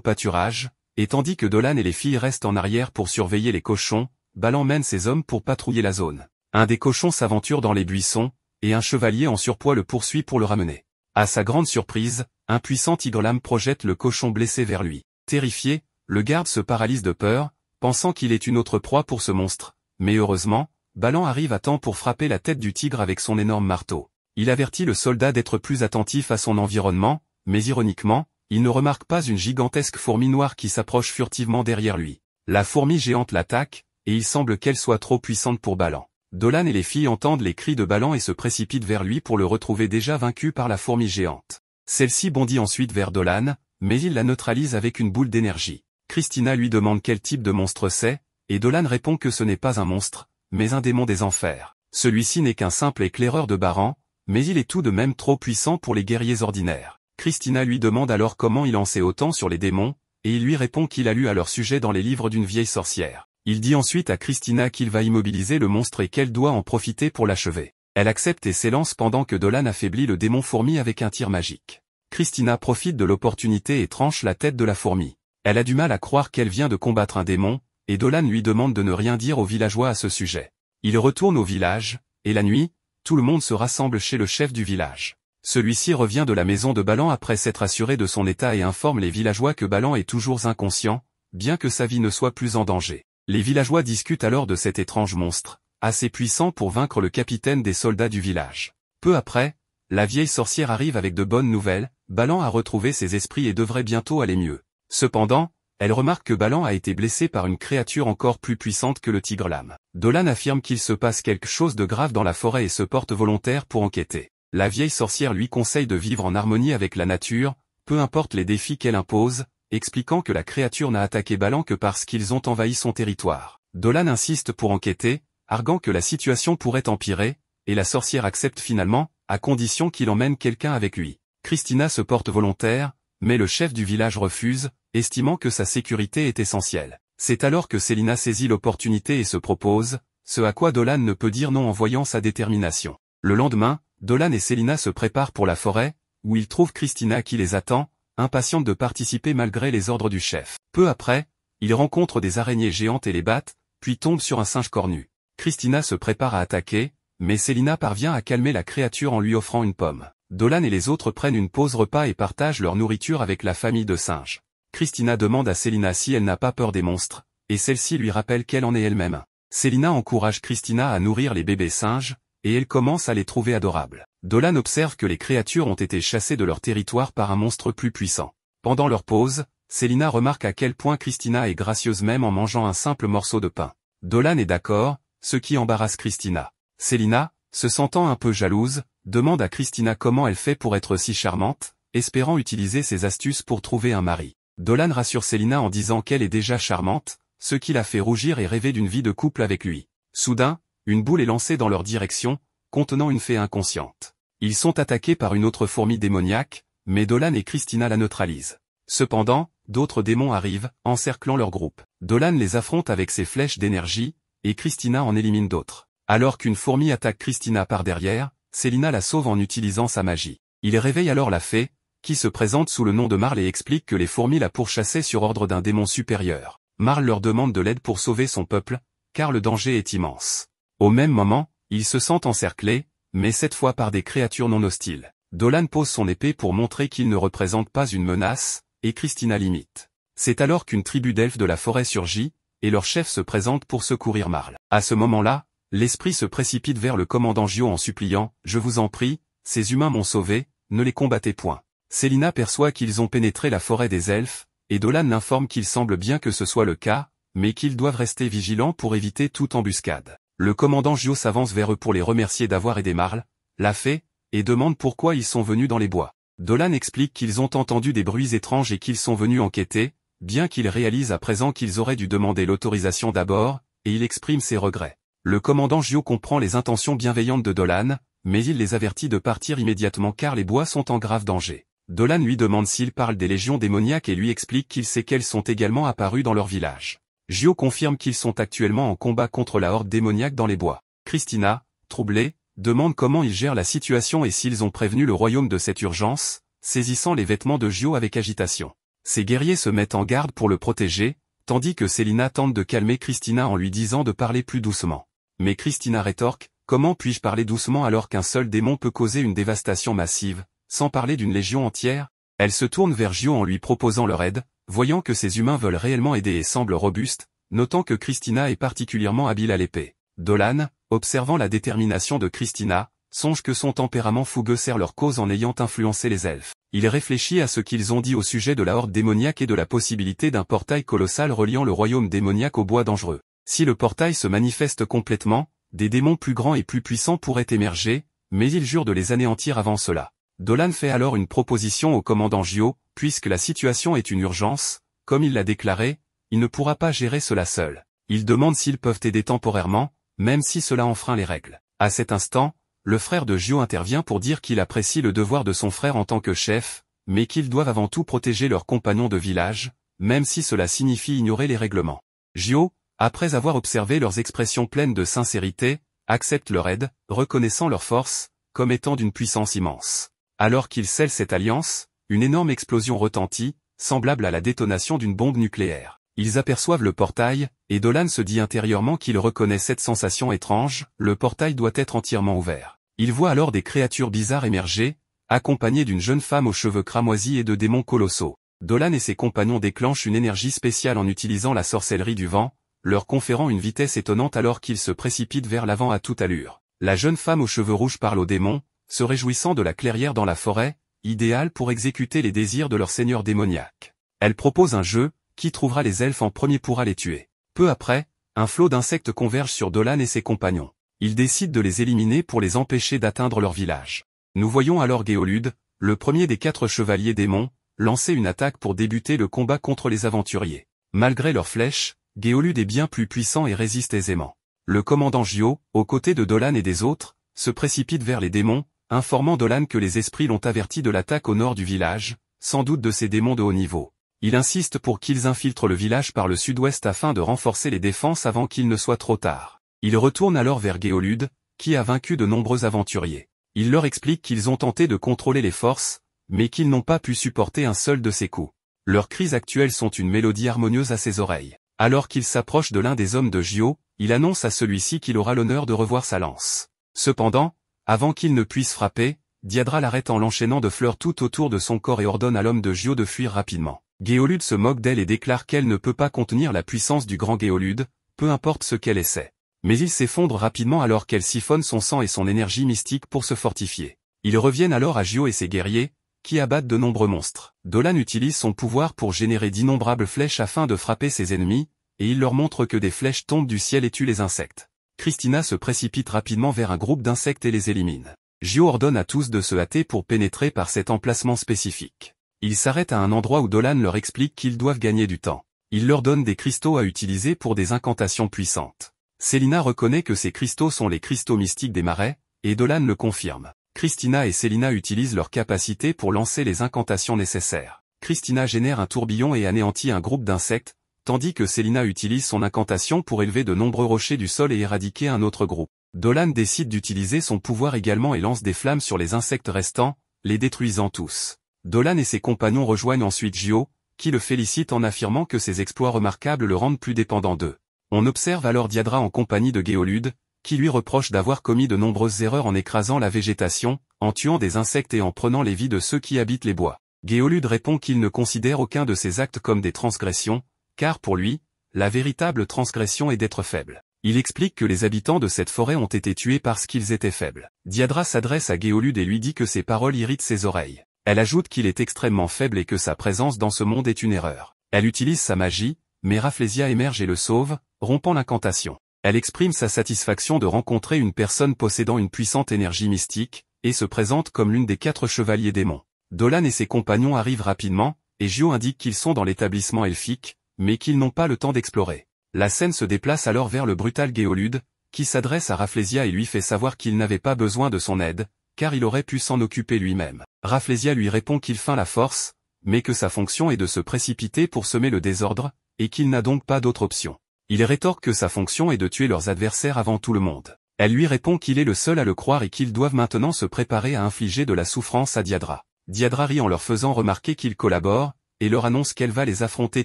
pâturage, et tandis que Dolan et les filles restent en arrière pour surveiller les cochons, Balan mène ses hommes pour patrouiller la zone. Un des cochons s'aventure dans les buissons, et un chevalier en surpoids le poursuit pour le ramener. À sa grande surprise, un puissant tigre-lame projette le cochon blessé vers lui. Terrifié, le garde se paralyse de peur, pensant qu'il est une autre proie pour ce monstre, mais heureusement, Balan arrive à temps pour frapper la tête du tigre avec son énorme marteau. Il avertit le soldat d'être plus attentif à son environnement, mais ironiquement, il ne remarque pas une gigantesque fourmi noire qui s'approche furtivement derrière lui. La fourmi géante l'attaque, et il semble qu'elle soit trop puissante pour Balan. Dolan et les filles entendent les cris de Balan et se précipitent vers lui pour le retrouver déjà vaincu par la fourmi géante. Celle-ci bondit ensuite vers Dolan, mais il la neutralise avec une boule d'énergie. Christina lui demande quel type de monstre c'est, et Dolan répond que ce n'est pas un monstre, mais un démon des enfers. Celui-ci n'est qu'un simple éclaireur de Baran, mais il est tout de même trop puissant pour les guerriers ordinaires. Christina lui demande alors comment il en sait autant sur les démons, et il lui répond qu'il a lu à leur sujet dans les livres d'une vieille sorcière. Il dit ensuite à Christina qu'il va immobiliser le monstre et qu'elle doit en profiter pour l'achever. Elle accepte et s'élance pendant que Dolan affaiblit le démon fourmi avec un tir magique. Christina profite de l'opportunité et tranche la tête de la fourmi. Elle a du mal à croire qu'elle vient de combattre un démon, et Dolan lui demande de ne rien dire aux villageois à ce sujet. Il retourne au village, et la nuit, tout le monde se rassemble chez le chef du village. Celui-ci revient de la maison de Balan après s'être assuré de son état et informe les villageois que Balan est toujours inconscient, bien que sa vie ne soit plus en danger. Les villageois discutent alors de cet étrange monstre, assez puissant pour vaincre le capitaine des soldats du village. Peu après, la vieille sorcière arrive avec de bonnes nouvelles, Balan a retrouvé ses esprits et devrait bientôt aller mieux. Cependant, elle remarque que Balan a été blessé par une créature encore plus puissante que le tigre-lame. Dolan affirme qu'il se passe quelque chose de grave dans la forêt et se porte volontaire pour enquêter. La vieille sorcière lui conseille de vivre en harmonie avec la nature, peu importe les défis qu'elle impose, expliquant que la créature n'a attaqué Balan que parce qu'ils ont envahi son territoire. Dolan insiste pour enquêter, arguant que la situation pourrait empirer, et la sorcière accepte finalement, à condition qu'il emmène quelqu'un avec lui. Christina se porte volontaire, mais le chef du village refuse, estimant que sa sécurité est essentielle. C'est alors que Célina saisit l'opportunité et se propose, ce à quoi Dolan ne peut dire non en voyant sa détermination. Le lendemain, Dolan et Célina se préparent pour la forêt, où ils trouvent Christina qui les attend, impatiente de participer malgré les ordres du chef. Peu après, ils rencontrent des araignées géantes et les battent, puis tombent sur un singe cornu. Christina se prépare à attaquer, mais Célina parvient à calmer la créature en lui offrant une pomme. Dolan et les autres prennent une pause repas et partagent leur nourriture avec la famille de singes. Christina demande à Célina si elle n'a pas peur des monstres, et celle-ci lui rappelle qu'elle en est elle-même. Célina encourage Christina à nourrir les bébés singes, et elle commence à les trouver adorables. Dolan observe que les créatures ont été chassées de leur territoire par un monstre plus puissant. Pendant leur pause, Célina remarque à quel point Christina est gracieuse même en mangeant un simple morceau de pain. Dolan est d'accord, ce qui embarrasse Christina. Célina, se sentant un peu jalouse, demande à Christina comment elle fait pour être si charmante, espérant utiliser ses astuces pour trouver un mari. Dolan rassure Célina en disant qu'elle est déjà charmante, ce qui la fait rougir et rêver d'une vie de couple avec lui. Soudain, une boule est lancée dans leur direction, contenant une fée inconsciente. Ils sont attaqués par une autre fourmi démoniaque, mais Dolan et Christina la neutralisent. Cependant, d'autres démons arrivent, encerclant leur groupe. Dolan les affronte avec ses flèches d'énergie, et Christina en élimine d'autres. Alors qu'une fourmi attaque Christina par derrière, Célina la sauve en utilisant sa magie. Il réveille alors la fée, qui se présente sous le nom de Marle et explique que les fourmis la pourchassaient sur ordre d'un démon supérieur. Marle leur demande de l'aide pour sauver son peuple, car le danger est immense. Au même moment, ils se sentent encerclés, mais cette fois par des créatures non hostiles. Dolan pose son épée pour montrer qu'il ne représente pas une menace, et Christina l'imite. C'est alors qu'une tribu d'elfes de la forêt surgit, et leur chef se présente pour secourir Marle. À ce moment-là, l'esprit se précipite vers le commandant Gio en suppliant « Je vous en prie, ces humains m'ont sauvé, ne les combattez point ». Célina perçoit qu'ils ont pénétré la forêt des elfes, et Dolan l'informe qu'il semble bien que ce soit le cas, mais qu'ils doivent rester vigilants pour éviter toute embuscade. Le commandant Gio s'avance vers eux pour les remercier d'avoir aidé Marle, la fée, et demande pourquoi ils sont venus dans les bois. Dolan explique qu'ils ont entendu des bruits étranges et qu'ils sont venus enquêter, bien qu'ils réalisent à présent qu'ils auraient dû demander l'autorisation d'abord, et il exprime ses regrets. Le commandant Gio comprend les intentions bienveillantes de Dolan, mais il les avertit de partir immédiatement car les bois sont en grave danger. Dolan lui demande s'il parle des légions démoniaques et lui explique qu'il sait qu'elles sont également apparues dans leur village. Gio confirme qu'ils sont actuellement en combat contre la horde démoniaque dans les bois. Christina, troublée, demande comment ils gèrent la situation et s'ils ont prévenu le royaume de cette urgence, saisissant les vêtements de Gio avec agitation. Ces guerriers se mettent en garde pour le protéger, tandis que Célina tente de calmer Christina en lui disant de parler plus doucement. Mais Christina rétorque, comment puis-je parler doucement alors qu'un seul démon peut causer une dévastation massive, sans parler d'une légion entière? Elle se tourne vers Gio en lui proposant leur aide, voyant que ces humains veulent réellement aider et semblent robustes, notant que Christina est particulièrement habile à l'épée. Dolan, observant la détermination de Christina, songe que son tempérament fougueux sert leur cause en ayant influencé les elfes. Il réfléchit à ce qu'ils ont dit au sujet de la horde démoniaque et de la possibilité d'un portail colossal reliant le royaume démoniaque au bois dangereux. Si le portail se manifeste complètement, des démons plus grands et plus puissants pourraient émerger, mais il jure de les anéantir avant cela. Dolan fait alors une proposition au commandant Gio, puisque la situation est une urgence, comme il l'a déclaré, il ne pourra pas gérer cela seul. Il demande s'ils peuvent aider temporairement, même si cela enfreint les règles. À cet instant, le frère de Gio intervient pour dire qu'il apprécie le devoir de son frère en tant que chef, mais qu'ils doivent avant tout protéger leurs compagnons de village, même si cela signifie ignorer les règlements. Gio, après avoir observé leurs expressions pleines de sincérité, accepte leur aide, reconnaissant leur force, comme étant d'une puissance immense. Alors qu'ils scellent cette alliance, une énorme explosion retentit, semblable à la détonation d'une bombe nucléaire. Ils aperçoivent le portail, et Dolan se dit intérieurement qu'il reconnaît cette sensation étrange, le portail doit être entièrement ouvert. Il voit alors des créatures bizarres émerger, accompagnées d'une jeune femme aux cheveux cramoisis et de démons colossaux. Dolan et ses compagnons déclenchent une énergie spéciale en utilisant la sorcellerie du vent, leur conférant une vitesse étonnante alors qu'ils se précipitent vers l'avant à toute allure. La jeune femme aux cheveux rouges parle aux démons, se réjouissant de la clairière dans la forêt, idéale pour exécuter les désirs de leur seigneur démoniaque. Elle propose un jeu, qui trouvera les elfes en premier pourra les tuer. Peu après, un flot d'insectes converge sur Dolan et ses compagnons. Ils décident de les éliminer pour les empêcher d'atteindre leur village. Nous voyons alors Géolude, le premier des 4 chevaliers démons, lancer une attaque pour débuter le combat contre les aventuriers. Malgré leurs flèches, Géolude est bien plus puissant et résiste aisément. Le commandant Gio, aux côtés de Dolan et des autres, se précipite vers les démons, informant Dolan que les esprits l'ont averti de l'attaque au nord du village, sans doute de ces démons de haut niveau. Il insiste pour qu'ils infiltrent le village par le sud-ouest afin de renforcer les défenses avant qu'il ne soit trop tard. Il retourne alors vers Géolude, qui a vaincu de nombreux aventuriers. Il leur explique qu'ils ont tenté de contrôler les forces, mais qu'ils n'ont pas pu supporter un seul de ses coups. Leurs cris actuels sont une mélodie harmonieuse à ses oreilles. Alors qu'il s'approche de l'un des hommes de Gio, il annonce à celui-ci qu'il aura l'honneur de revoir sa lance. Cependant, avant qu'il ne puisse frapper, Diadra l'arrête en l'enchaînant de fleurs tout autour de son corps et ordonne à l'homme de Gio de fuir rapidement. Géolude se moque d'elle et déclare qu'elle ne peut pas contenir la puissance du grand Géolude, peu importe ce qu'elle essaie. Mais il s'effondre rapidement alors qu'elle siphonne son sang et son énergie mystique pour se fortifier. Ils reviennent alors à Gio et ses guerriers, qui abattent de nombreux monstres. Dolan utilise son pouvoir pour générer d'innombrables flèches afin de frapper ses ennemis, et il leur montre que des flèches tombent du ciel et tuent les insectes. Christina se précipite rapidement vers un groupe d'insectes et les élimine. Gio ordonne à tous de se hâter pour pénétrer par cet emplacement spécifique. Ils s'arrêtent à un endroit où Dolan leur explique qu'ils doivent gagner du temps. Il leur donne des cristaux à utiliser pour des incantations puissantes. Célina reconnaît que ces cristaux sont les cristaux mystiques des marais, et Dolan le confirme. Christina et Célina utilisent leur capacité pour lancer les incantations nécessaires. Christina génère un tourbillon et anéantit un groupe d'insectes, tandis que Célina utilise son incantation pour élever de nombreux rochers du sol et éradiquer un autre groupe. Dolan décide d'utiliser son pouvoir également et lance des flammes sur les insectes restants, les détruisant tous. Dolan et ses compagnons rejoignent ensuite Gio, qui le félicite en affirmant que ses exploits remarquables le rendent plus dépendant d'eux. On observe alors Diadra en compagnie de Géolude, qui lui reproche d'avoir commis de nombreuses erreurs en écrasant la végétation, en tuant des insectes et en prenant les vies de ceux qui habitent les bois. Géolude répond qu'il ne considère aucun de ces actes comme des transgressions, car pour lui, la véritable transgression est d'être faible. Il explique que les habitants de cette forêt ont été tués parce qu'ils étaient faibles. Diadra s'adresse à Géolude et lui dit que ses paroles irritent ses oreilles. Elle ajoute qu'il est extrêmement faible et que sa présence dans ce monde est une erreur. Elle utilise sa magie, mais Rafflesia émerge et le sauve, rompant l'incantation. Elle exprime sa satisfaction de rencontrer une personne possédant une puissante énergie mystique, et se présente comme l'une des 4 chevaliers démons. Dolan et ses compagnons arrivent rapidement, et Gio indique qu'ils sont dans l'établissement elfique, mais qu'ils n'ont pas le temps d'explorer. La scène se déplace alors vers le brutal Géolude, qui s'adresse à Rafflesia et lui fait savoir qu'il n'avait pas besoin de son aide, car il aurait pu s'en occuper lui-même. Rafflesia lui répond qu'il feint la force, mais que sa fonction est de se précipiter pour semer le désordre, et qu'il n'a donc pas d'autre option. Il rétorque que sa fonction est de tuer leurs adversaires avant tout le monde. Elle lui répond qu'il est le seul à le croire et qu'ils doivent maintenant se préparer à infliger de la souffrance à Diadra. Diadra rit en leur faisant remarquer qu'ils collaborent, et leur annonce qu'elle va les affronter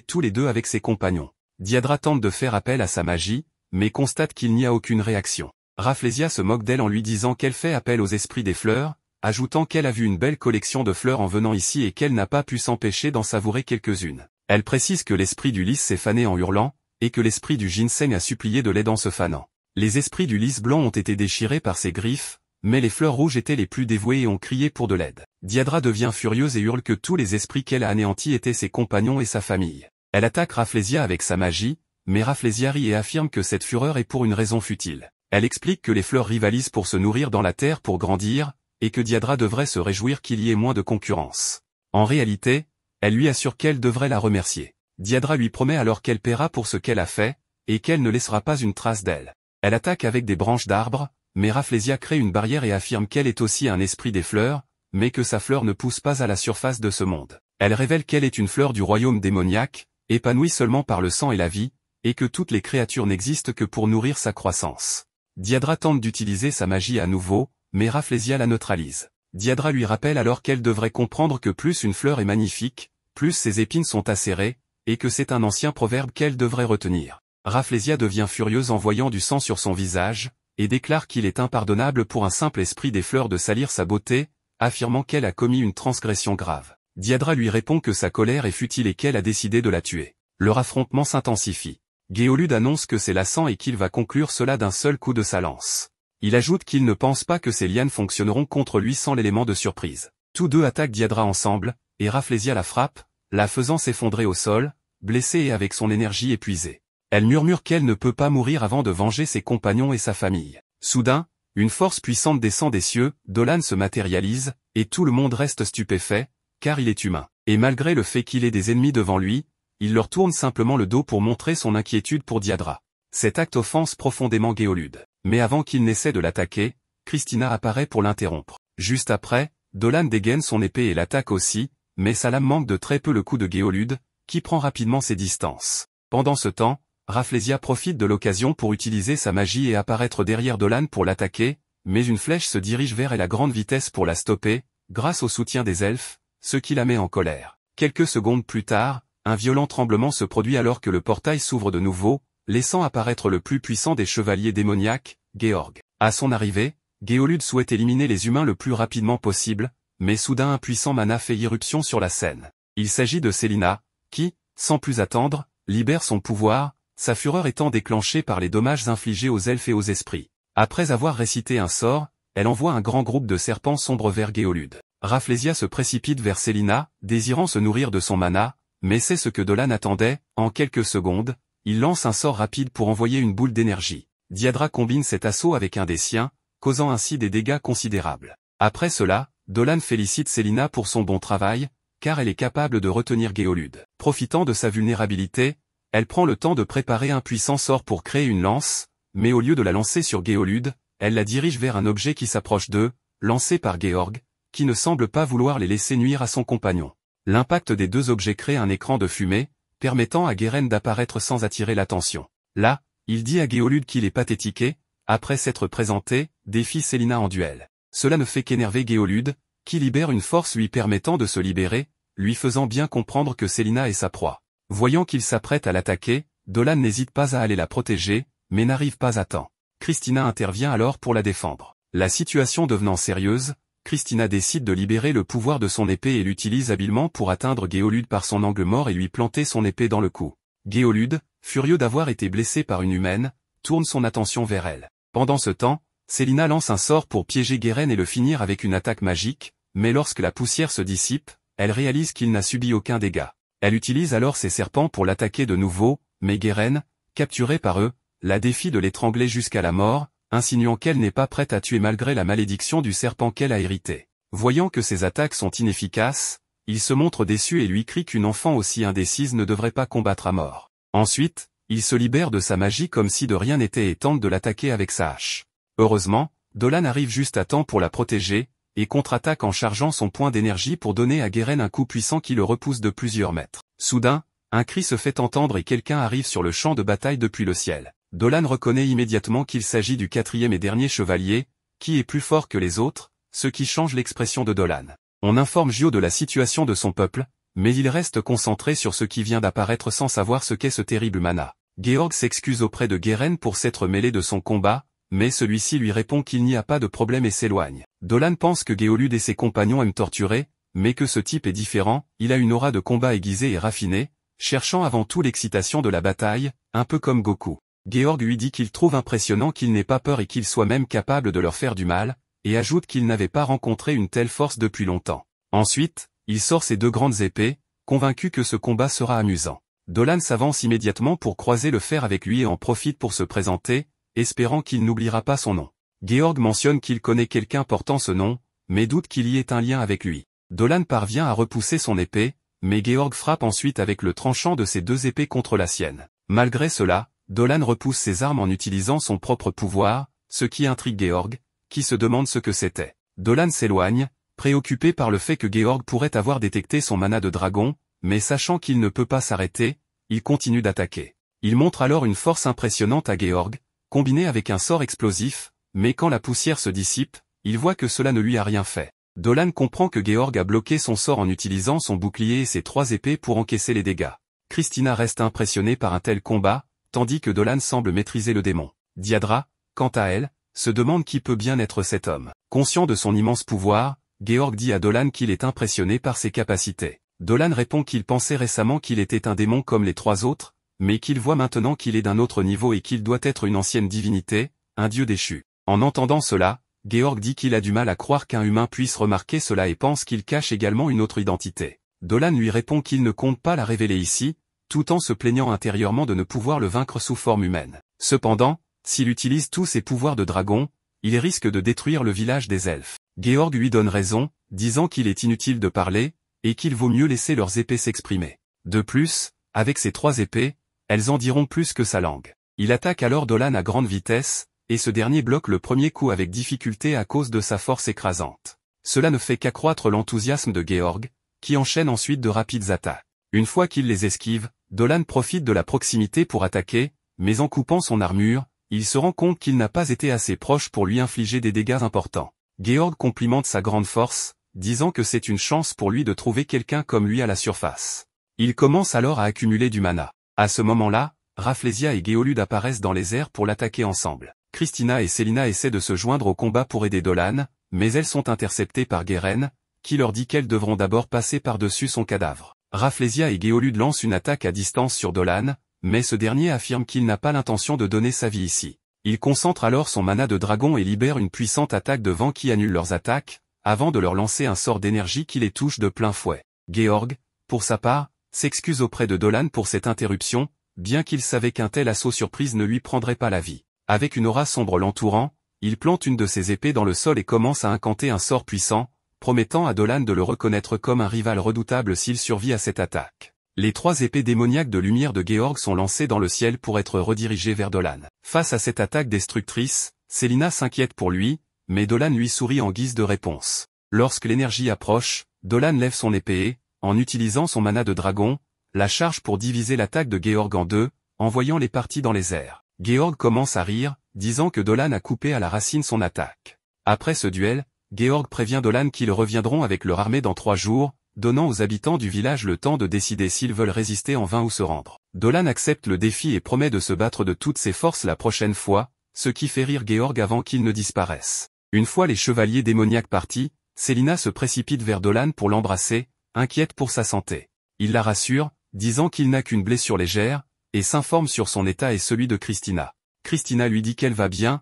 tous les deux avec ses compagnons. Diadra tente de faire appel à sa magie, mais constate qu'il n'y a aucune réaction. Rafflesia se moque d'elle en lui disant qu'elle fait appel aux esprits des fleurs, ajoutant qu'elle a vu une belle collection de fleurs en venant ici et qu'elle n'a pas pu s'empêcher d'en savourer quelques-unes. Elle précise que l'esprit du lys s'est fané en hurlant, et que l'esprit du ginseng a supplié de l'aide en se fanant. Les esprits du lys blanc ont été déchirés par ses griffes, mais les fleurs rouges étaient les plus dévouées et ont crié pour de l'aide. Diadra devient furieuse et hurle que tous les esprits qu'elle a anéantis étaient ses compagnons et sa famille. Elle attaque Rafflesia avec sa magie, mais Rafflesia rit et affirme que cette fureur est pour une raison futile. Elle explique que les fleurs rivalisent pour se nourrir dans la terre pour grandir, et que Diadra devrait se réjouir qu'il y ait moins de concurrence. En réalité, elle lui assure qu'elle devrait la remercier. Diadra lui promet alors qu'elle paiera pour ce qu'elle a fait, et qu'elle ne laissera pas une trace d'elle. Elle attaque avec des branches d'arbres, mais Rafflesia crée une barrière et affirme qu'elle est aussi un esprit des fleurs, mais que sa fleur ne pousse pas à la surface de ce monde. Elle révèle qu'elle est une fleur du royaume démoniaque, épanouie seulement par le sang et la vie, et que toutes les créatures n'existent que pour nourrir sa croissance. Diadra tente d'utiliser sa magie à nouveau, mais Rafflesia la neutralise. Diadra lui rappelle alors qu'elle devrait comprendre que plus une fleur est magnifique, plus ses épines sont acérées, et que c'est un ancien proverbe qu'elle devrait retenir. Rafflesia devient furieuse en voyant du sang sur son visage, et déclare qu'il est impardonnable pour un simple esprit des fleurs de salir sa beauté, affirmant qu'elle a commis une transgression grave. Diadra lui répond que sa colère est futile et qu'elle a décidé de la tuer. Leur affrontement s'intensifie. Géolude annonce que c'est lassant et qu'il va conclure cela d'un seul coup de sa lance. Il ajoute qu'il ne pense pas que ses lianes fonctionneront contre lui sans l'élément de surprise. Tous deux attaquent Diadra ensemble, et Rafflesia la frappe, la faisant s'effondrer au sol, blessée et avec son énergie épuisée. Elle murmure qu'elle ne peut pas mourir avant de venger ses compagnons et sa famille. Soudain, une force puissante descend des cieux, Dolan se matérialise, et tout le monde reste stupéfait, car il est humain. Et malgré le fait qu'il ait des ennemis devant lui, il leur tourne simplement le dos pour montrer son inquiétude pour Diadra. Cet acte offense profondément Géolude. Mais avant qu'il n'essaie de l'attaquer, Christina apparaît pour l'interrompre. Juste après, Dolan dégaine son épée et l'attaque aussi, mais sa lame manque de très peu le coup de Géolude, qui prend rapidement ses distances. Pendant ce temps, Rafflesia profite de l'occasion pour utiliser sa magie et apparaître derrière Dolan pour l'attaquer, mais une flèche se dirige vers elle à grande vitesse pour la stopper, grâce au soutien des elfes, ce qui la met en colère. Quelques secondes plus tard, un violent tremblement se produit alors que le portail s'ouvre de nouveau, laissant apparaître le plus puissant des chevaliers démoniaques, Georg. À son arrivée, Géolude souhaite éliminer les humains le plus rapidement possible, mais soudain un puissant mana fait irruption sur la scène. Il s'agit de Célina, qui, sans plus attendre, libère son pouvoir, sa fureur étant déclenchée par les dommages infligés aux elfes et aux esprits. Après avoir récité un sort, elle envoie un grand groupe de serpents sombres vers Géolude. Rafflesia se précipite vers Célina, désirant se nourrir de son mana, mais c'est ce que Dolan attendait. En quelques secondes, il lance un sort rapide pour envoyer une boule d'énergie. Diadra combine cet assaut avec un des siens, causant ainsi des dégâts considérables. Après cela, Dolan félicite Célina pour son bon travail, car elle est capable de retenir Géolude. Profitant de sa vulnérabilité, elle prend le temps de préparer un puissant sort pour créer une lance, mais au lieu de la lancer sur Géolude, elle la dirige vers un objet qui s'approche d'eux, lancé par Georg, qui ne semble pas vouloir les laisser nuire à son compagnon. L'impact des deux objets crée un écran de fumée, permettant à Geren d'apparaître sans attirer l'attention. Là, il dit à Géolude qu'il est pathétique et, après s'être présenté, défie Célina en duel. Cela ne fait qu'énerver Géolude, qui libère une force lui permettant de se libérer, lui faisant bien comprendre que Célina est sa proie. Voyant qu'il s'apprête à l'attaquer, Dolan n'hésite pas à aller la protéger, mais n'arrive pas à temps. Christina intervient alors pour la défendre. La situation devenant sérieuse, Christina décide de libérer le pouvoir de son épée et l'utilise habilement pour atteindre Géolude par son angle mort et lui planter son épée dans le cou. Géolude, furieux d'avoir été blessé par une humaine, tourne son attention vers elle. Pendant ce temps, Célina lance un sort pour piéger Geren et le finir avec une attaque magique, mais lorsque la poussière se dissipe, elle réalise qu'il n'a subi aucun dégât. Elle utilise alors ses serpents pour l'attaquer de nouveau, mais Geren, capturée par eux, la défie de l'étrangler jusqu'à la mort, insinuant qu'elle n'est pas prête à tuer malgré la malédiction du serpent qu'elle a hérité. Voyant que ses attaques sont inefficaces, il se montre déçu et lui crie qu'une enfant aussi indécise ne devrait pas combattre à mort. Ensuite, il se libère de sa magie comme si de rien n'était et tente de l'attaquer avec sa hache. Heureusement, Dolan arrive juste à temps pour la protéger, et contre-attaque en chargeant son point d'énergie pour donner à Geren un coup puissant qui le repousse de plusieurs mètres. Soudain, Un cri se fait entendre et quelqu'un arrive sur le champ de bataille depuis le ciel. Dolan reconnaît immédiatement qu'il s'agit du 4e et dernier chevalier, qui est plus fort que les autres, ce qui change l'expression de Dolan. On informe Gio de la situation de son peuple, mais il reste concentré sur ce qui vient d'apparaître sans savoir ce qu'est ce terrible mana. Georg s'excuse auprès de Geren pour s'être mêlé de son combat, mais celui-ci lui répond qu'il n'y a pas de problème et s'éloigne. Dolan pense que Géolude et ses compagnons aiment torturer, mais que ce type est différent, il a une aura de combat aiguisée et raffinée, cherchant avant tout l'excitation de la bataille, un peu comme Goku. Georg lui dit qu'il trouve impressionnant qu'il n'ait pas peur et qu'il soit même capable de leur faire du mal, et ajoute qu'il n'avait pas rencontré une telle force depuis longtemps. Ensuite, il sort ses 2 grandes épées, convaincu que ce combat sera amusant. Dolan s'avance immédiatement pour croiser le fer avec lui et en profite pour se présenter, espérant qu'il n'oubliera pas son nom. Georg mentionne qu'il connaît quelqu'un portant ce nom, mais doute qu'il y ait un lien avec lui. Dolan parvient à repousser son épée, mais Georg frappe ensuite avec le tranchant de ses 2 épées contre la sienne. Malgré cela, Dolan repousse ses armes en utilisant son propre pouvoir, ce qui intrigue Georg, qui se demande ce que c'était. Dolan s'éloigne, préoccupé par le fait que Georg pourrait avoir détecté son mana de dragon, mais sachant qu'il ne peut pas s'arrêter, il continue d'attaquer. Il montre alors une force impressionnante à Georg, combinée avec un sort explosif, mais quand la poussière se dissipe, il voit que cela ne lui a rien fait. Dolan comprend que Georg a bloqué son sort en utilisant son bouclier et ses 3 épées pour encaisser les dégâts. Christina reste impressionnée par un tel combat, tandis que Dolan semble maîtriser le démon. Diadra, quant à elle, se demande qui peut bien être cet homme. Conscient de son immense pouvoir, Georg dit à Dolan qu'il est impressionné par ses capacités. Dolan répond qu'il pensait récemment qu'il était un démon comme les 3 autres, mais qu'il voit maintenant qu'il est d'un autre niveau et qu'il doit être une ancienne divinité, un dieu déchu. En entendant cela, Georg dit qu'il a du mal à croire qu'un humain puisse remarquer cela et pense qu'il cache également une autre identité. Dolan lui répond qu'il ne compte pas la révéler ici, tout en se plaignant intérieurement de ne pouvoir le vaincre sous forme humaine. Cependant, s'il utilise tous ses pouvoirs de dragon, il risque de détruire le village des elfes. Georg lui donne raison, disant qu'il est inutile de parler, et qu'il vaut mieux laisser leurs épées s'exprimer. De plus, avec ses 3 épées, elles en diront plus que sa langue. Il attaque alors Dolan à grande vitesse, et ce dernier bloque le premier coup avec difficulté à cause de sa force écrasante. Cela ne fait qu'accroître l'enthousiasme de Georg, qui enchaîne ensuite de rapides attaques. Une fois qu'il les esquive, Dolan profite de la proximité pour attaquer, mais en coupant son armure, il se rend compte qu'il n'a pas été assez proche pour lui infliger des dégâts importants. Georg complimente sa grande force, disant que c'est une chance pour lui de trouver quelqu'un comme lui à la surface. Il commence alors à accumuler du mana. À ce moment-là, Rafflesia et Géolude apparaissent dans les airs pour l'attaquer ensemble. Christina et Selina essaient de se joindre au combat pour aider Dolan, mais elles sont interceptées par Geren, qui leur dit qu'elles devront d'abord passer par-dessus son cadavre. Rafflesia et Géolude lancent une attaque à distance sur Dolan, mais ce dernier affirme qu'il n'a pas l'intention de donner sa vie ici. Il concentre alors son mana de dragon et libère une puissante attaque de vent qui annule leurs attaques, avant de leur lancer un sort d'énergie qui les touche de plein fouet. Georg, pour sa part, s'excuse auprès de Dolan pour cette interruption, bien qu'il savait qu'un tel assaut surprise ne lui prendrait pas la vie. Avec une aura sombre l'entourant, il plante une de ses épées dans le sol et commence à incanter un sort puissant, promettant à Dolan de le reconnaître comme un rival redoutable s'il survit à cette attaque. Les 3 épées démoniaques de lumière de Georg sont lancées dans le ciel pour être redirigées vers Dolan. Face à cette attaque destructrice, Selina s'inquiète pour lui, mais Dolan lui sourit en guise de réponse. Lorsque l'énergie approche, Dolan lève son épée et, en utilisant son mana de dragon, la charge pour diviser l'attaque de Georg en 2, envoyant les parties dans les airs. Georg commence à rire, disant que Dolan a coupé à la racine son attaque. Après ce duel, Georg prévient Dolan qu'ils reviendront avec leur armée dans 3 jours, donnant aux habitants du village le temps de décider s'ils veulent résister en vain ou se rendre. Dolan accepte le défi et promet de se battre de toutes ses forces la prochaine fois, ce qui fait rire Georg avant qu'il ne disparaisse. Une fois les chevaliers démoniaques partis, Selina se précipite vers Dolan pour l'embrasser, inquiète pour sa santé. Il la rassure, disant qu'il n'a qu'une blessure légère, et s'informe sur son état et celui de Christina. Christina lui dit qu'elle va bien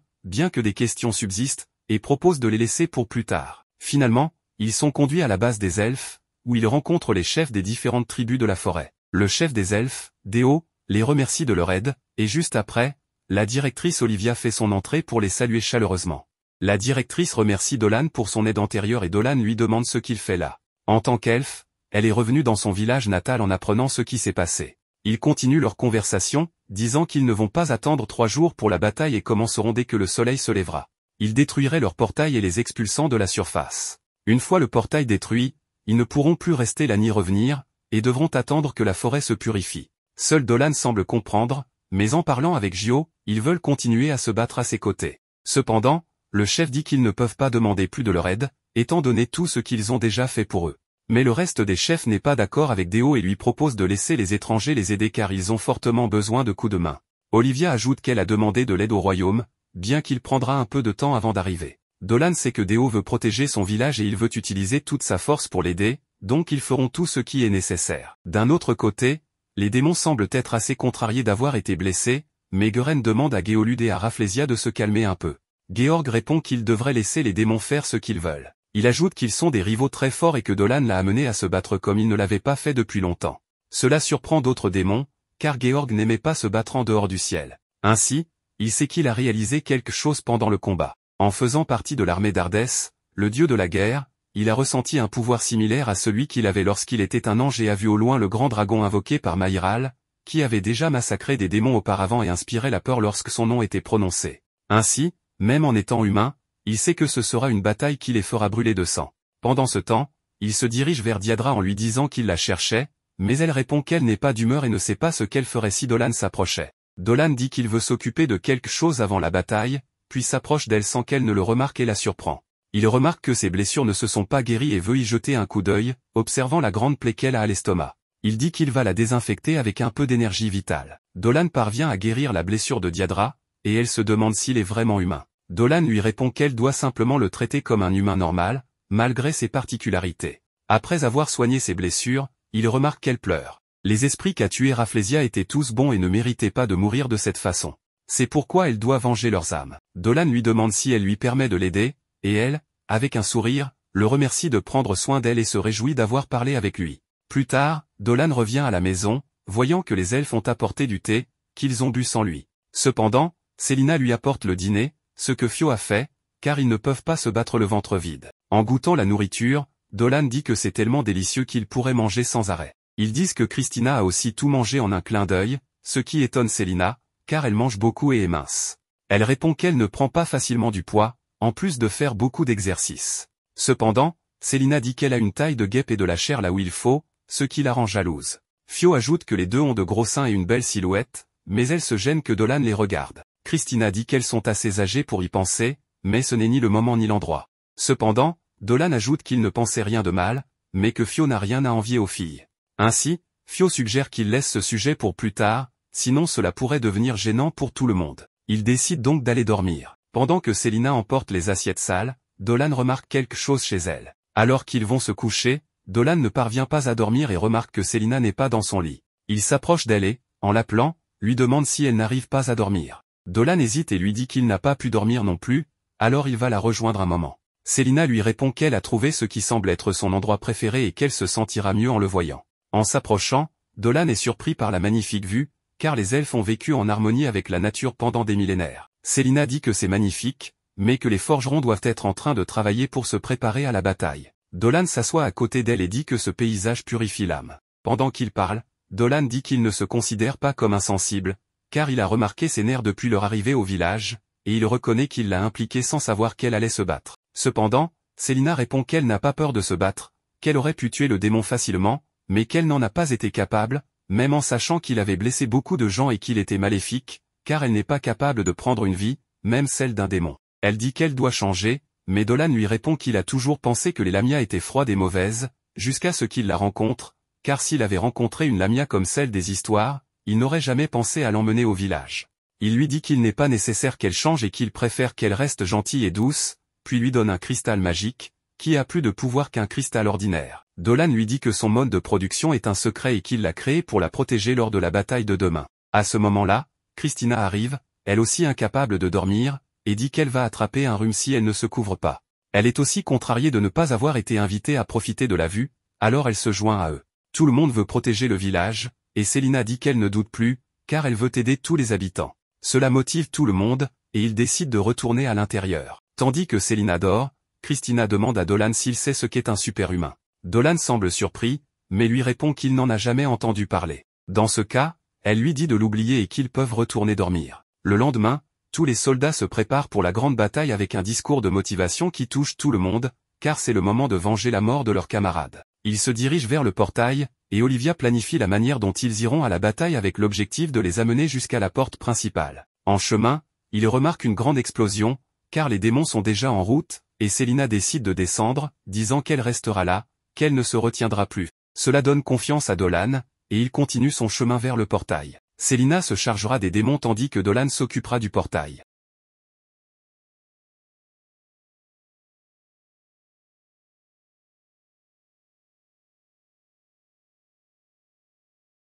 que des questions subsistent, et propose de les laisser pour plus tard. Finalement, ils sont conduits à la base des elfes, où ils rencontrent les chefs des différentes tribus de la forêt. Le chef des elfes, Déo, les remercie de leur aide, et juste après, la directrice Olivia fait son entrée pour les saluer chaleureusement. La directrice remercie Dolan pour son aide antérieure et Dolan lui demande ce qu'il fait là. En tant qu'elfe, elle est revenue dans son village natal en apprenant ce qui s'est passé. Ils continuent leur conversation, disant qu'ils ne vont pas attendre 3 jours pour la bataille et commenceront dès que le soleil se lèvera. Ils détruiraient leur portail et les expulsant de la surface. Une fois le portail détruit, ils ne pourront plus rester là ni revenir, et devront attendre que la forêt se purifie. Seul Dolan semble comprendre, mais en parlant avec Gio, ils veulent continuer à se battre à ses côtés. Cependant, le chef dit qu'ils ne peuvent pas demander plus de leur aide, étant donné tout ce qu'ils ont déjà fait pour eux. Mais le reste des chefs n'est pas d'accord avec Deo et lui propose de laisser les étrangers les aider car ils ont fortement besoin de coups de main. Olivia ajoute qu'elle a demandé de l'aide au royaume, bien qu'il prendra un peu de temps avant d'arriver. Dolan sait que Deo veut protéger son village et il veut utiliser toute sa force pour l'aider, donc ils feront tout ce qui est nécessaire. D'un autre côté, les démons semblent être assez contrariés d'avoir été blessés, mais Geren demande à Géolude et à Rafflesia de se calmer un peu. Georg répond qu'il devrait laisser les démons faire ce qu'ils veulent. Il ajoute qu'ils sont des rivaux très forts et que Dolan l'a amené à se battre comme il ne l'avait pas fait depuis longtemps. Cela surprend d'autres démons, car Georg n'aimait pas se battre en dehors du ciel. Ainsi, il sait qu'il a réalisé quelque chose pendant le combat. En faisant partie de l'armée d'Ardès, le dieu de la guerre, il a ressenti un pouvoir similaire à celui qu'il avait lorsqu'il était un ange et a vu au loin le grand dragon invoqué par Maïral, qui avait déjà massacré des démons auparavant et inspiré la peur lorsque son nom était prononcé. Ainsi, même en étant humain, il sait que ce sera une bataille qui les fera brûler de sang. Pendant ce temps, il se dirige vers Diadra en lui disant qu'il la cherchait, mais elle répond qu'elle n'est pas d'humeur et ne sait pas ce qu'elle ferait si Dolan s'approchait. Dolan dit qu'il veut s'occuper de quelque chose avant la bataille, puis s'approche d'elle sans qu'elle ne le remarque et la surprend. Il remarque que ses blessures ne se sont pas guéries et veut y jeter un coup d'œil, observant la grande plaie qu'elle a à l'estomac. Il dit qu'il va la désinfecter avec un peu d'énergie vitale. Dolan parvient à guérir la blessure de Diadra, et elle se demande s'il est vraiment humain. Dolan lui répond qu'elle doit simplement le traiter comme un humain normal, malgré ses particularités. Après avoir soigné ses blessures, il remarque qu'elle pleure. Les esprits qu'a tué Rafflesia étaient tous bons et ne méritaient pas de mourir de cette façon. C'est pourquoi elle doit venger leurs âmes. Dolan lui demande si elle lui permet de l'aider, et elle, avec un sourire, le remercie de prendre soin d'elle et se réjouit d'avoir parlé avec lui. Plus tard, Dolan revient à la maison, voyant que les elfes ont apporté du thé, qu'ils ont bu sans lui. Cependant, Célina lui apporte le dîner, ce que Fio a fait, car ils ne peuvent pas se battre le ventre vide. En goûtant la nourriture, Dolan dit que c'est tellement délicieux qu'ils pourraient manger sans arrêt. Ils disent que Christina a aussi tout mangé en un clin d'œil, ce qui étonne Célina, car elle mange beaucoup et est mince. Elle répond qu'elle ne prend pas facilement du poids, en plus de faire beaucoup d'exercices. Cependant, Célina dit qu'elle a une taille de guêpe et de la chair là où il faut, ce qui la rend jalouse. Fio ajoute que les deux ont de gros seins et une belle silhouette, mais elle se gêne que Dolan les regarde. Christina dit qu'elles sont assez âgées pour y penser, mais ce n'est ni le moment ni l'endroit. Cependant, Dolan ajoute qu'il ne pensait rien de mal, mais que Fio n'a rien à envier aux filles. Ainsi, Fio suggère qu'il laisse ce sujet pour plus tard, sinon cela pourrait devenir gênant pour tout le monde. Il décide donc d'aller dormir. Pendant que Célina emporte les assiettes sales, Dolan remarque quelque chose chez elle. Alors qu'ils vont se coucher, Dolan ne parvient pas à dormir et remarque que Célina n'est pas dans son lit. Il s'approche d'elle et, en l'appelant, lui demande si elle n'arrive pas à dormir. Dolan hésite et lui dit qu'il n'a pas pu dormir non plus, alors il va la rejoindre un moment. Célina lui répond qu'elle a trouvé ce qui semble être son endroit préféré et qu'elle se sentira mieux en le voyant. En s'approchant, Dolan est surpris par la magnifique vue, car les elfes ont vécu en harmonie avec la nature pendant des millénaires. Célina dit que c'est magnifique, mais que les forgerons doivent être en train de travailler pour se préparer à la bataille. Dolan s'assoit à côté d'elle et dit que ce paysage purifie l'âme. Pendant qu'il parle, Dolan dit qu'il ne se considère pas comme insensible, car il a remarqué ses nerfs depuis leur arrivée au village, et il reconnaît qu'il l'a impliquée sans savoir qu'elle allait se battre. Cependant, Célina répond qu'elle n'a pas peur de se battre, qu'elle aurait pu tuer le démon facilement, mais qu'elle n'en a pas été capable, même en sachant qu'il avait blessé beaucoup de gens et qu'il était maléfique, car elle n'est pas capable de prendre une vie, même celle d'un démon. Elle dit qu'elle doit changer, mais Dolan lui répond qu'il a toujours pensé que les Lamia étaient froides et mauvaises, jusqu'à ce qu'il la rencontre, car s'il avait rencontré une Lamia comme celle des histoires, il n'aurait jamais pensé à l'emmener au village. Il lui dit qu'il n'est pas nécessaire qu'elle change et qu'il préfère qu'elle reste gentille et douce, puis lui donne un cristal magique, qui a plus de pouvoir qu'un cristal ordinaire. Dolan lui dit que son mode de production est un secret et qu'il l'a créé pour la protéger lors de la bataille de demain. À ce moment-là, Christina arrive, elle aussi incapable de dormir, et dit qu'elle va attraper un rhume si elle ne se couvre pas. Elle est aussi contrariée de ne pas avoir été invitée à profiter de la vue, alors elle se joint à eux. Tout le monde veut protéger le village, et Célina dit qu'elle ne doute plus, car elle veut aider tous les habitants. Cela motive tout le monde, et ils décident de retourner à l'intérieur. Tandis que Célina dort, Christina demande à Dolan s'il sait ce qu'est un super-humain. Dolan semble surpris, mais lui répond qu'il n'en a jamais entendu parler. Dans ce cas, elle lui dit de l'oublier et qu'ils peuvent retourner dormir. Le lendemain, tous les soldats se préparent pour la grande bataille avec un discours de motivation qui touche tout le monde, car c'est le moment de venger la mort de leurs camarades. Ils se dirigent vers le portail, et Olivia planifie la manière dont ils iront à la bataille avec l'objectif de les amener jusqu'à la porte principale. En chemin, ils remarquent une grande explosion, car les démons sont déjà en route, et Célina décide de descendre, disant qu'elle restera là, qu'elle ne se retiendra plus. Cela donne confiance à Dolan, et il continue son chemin vers le portail. Célina se chargera des démons tandis que Dolan s'occupera du portail.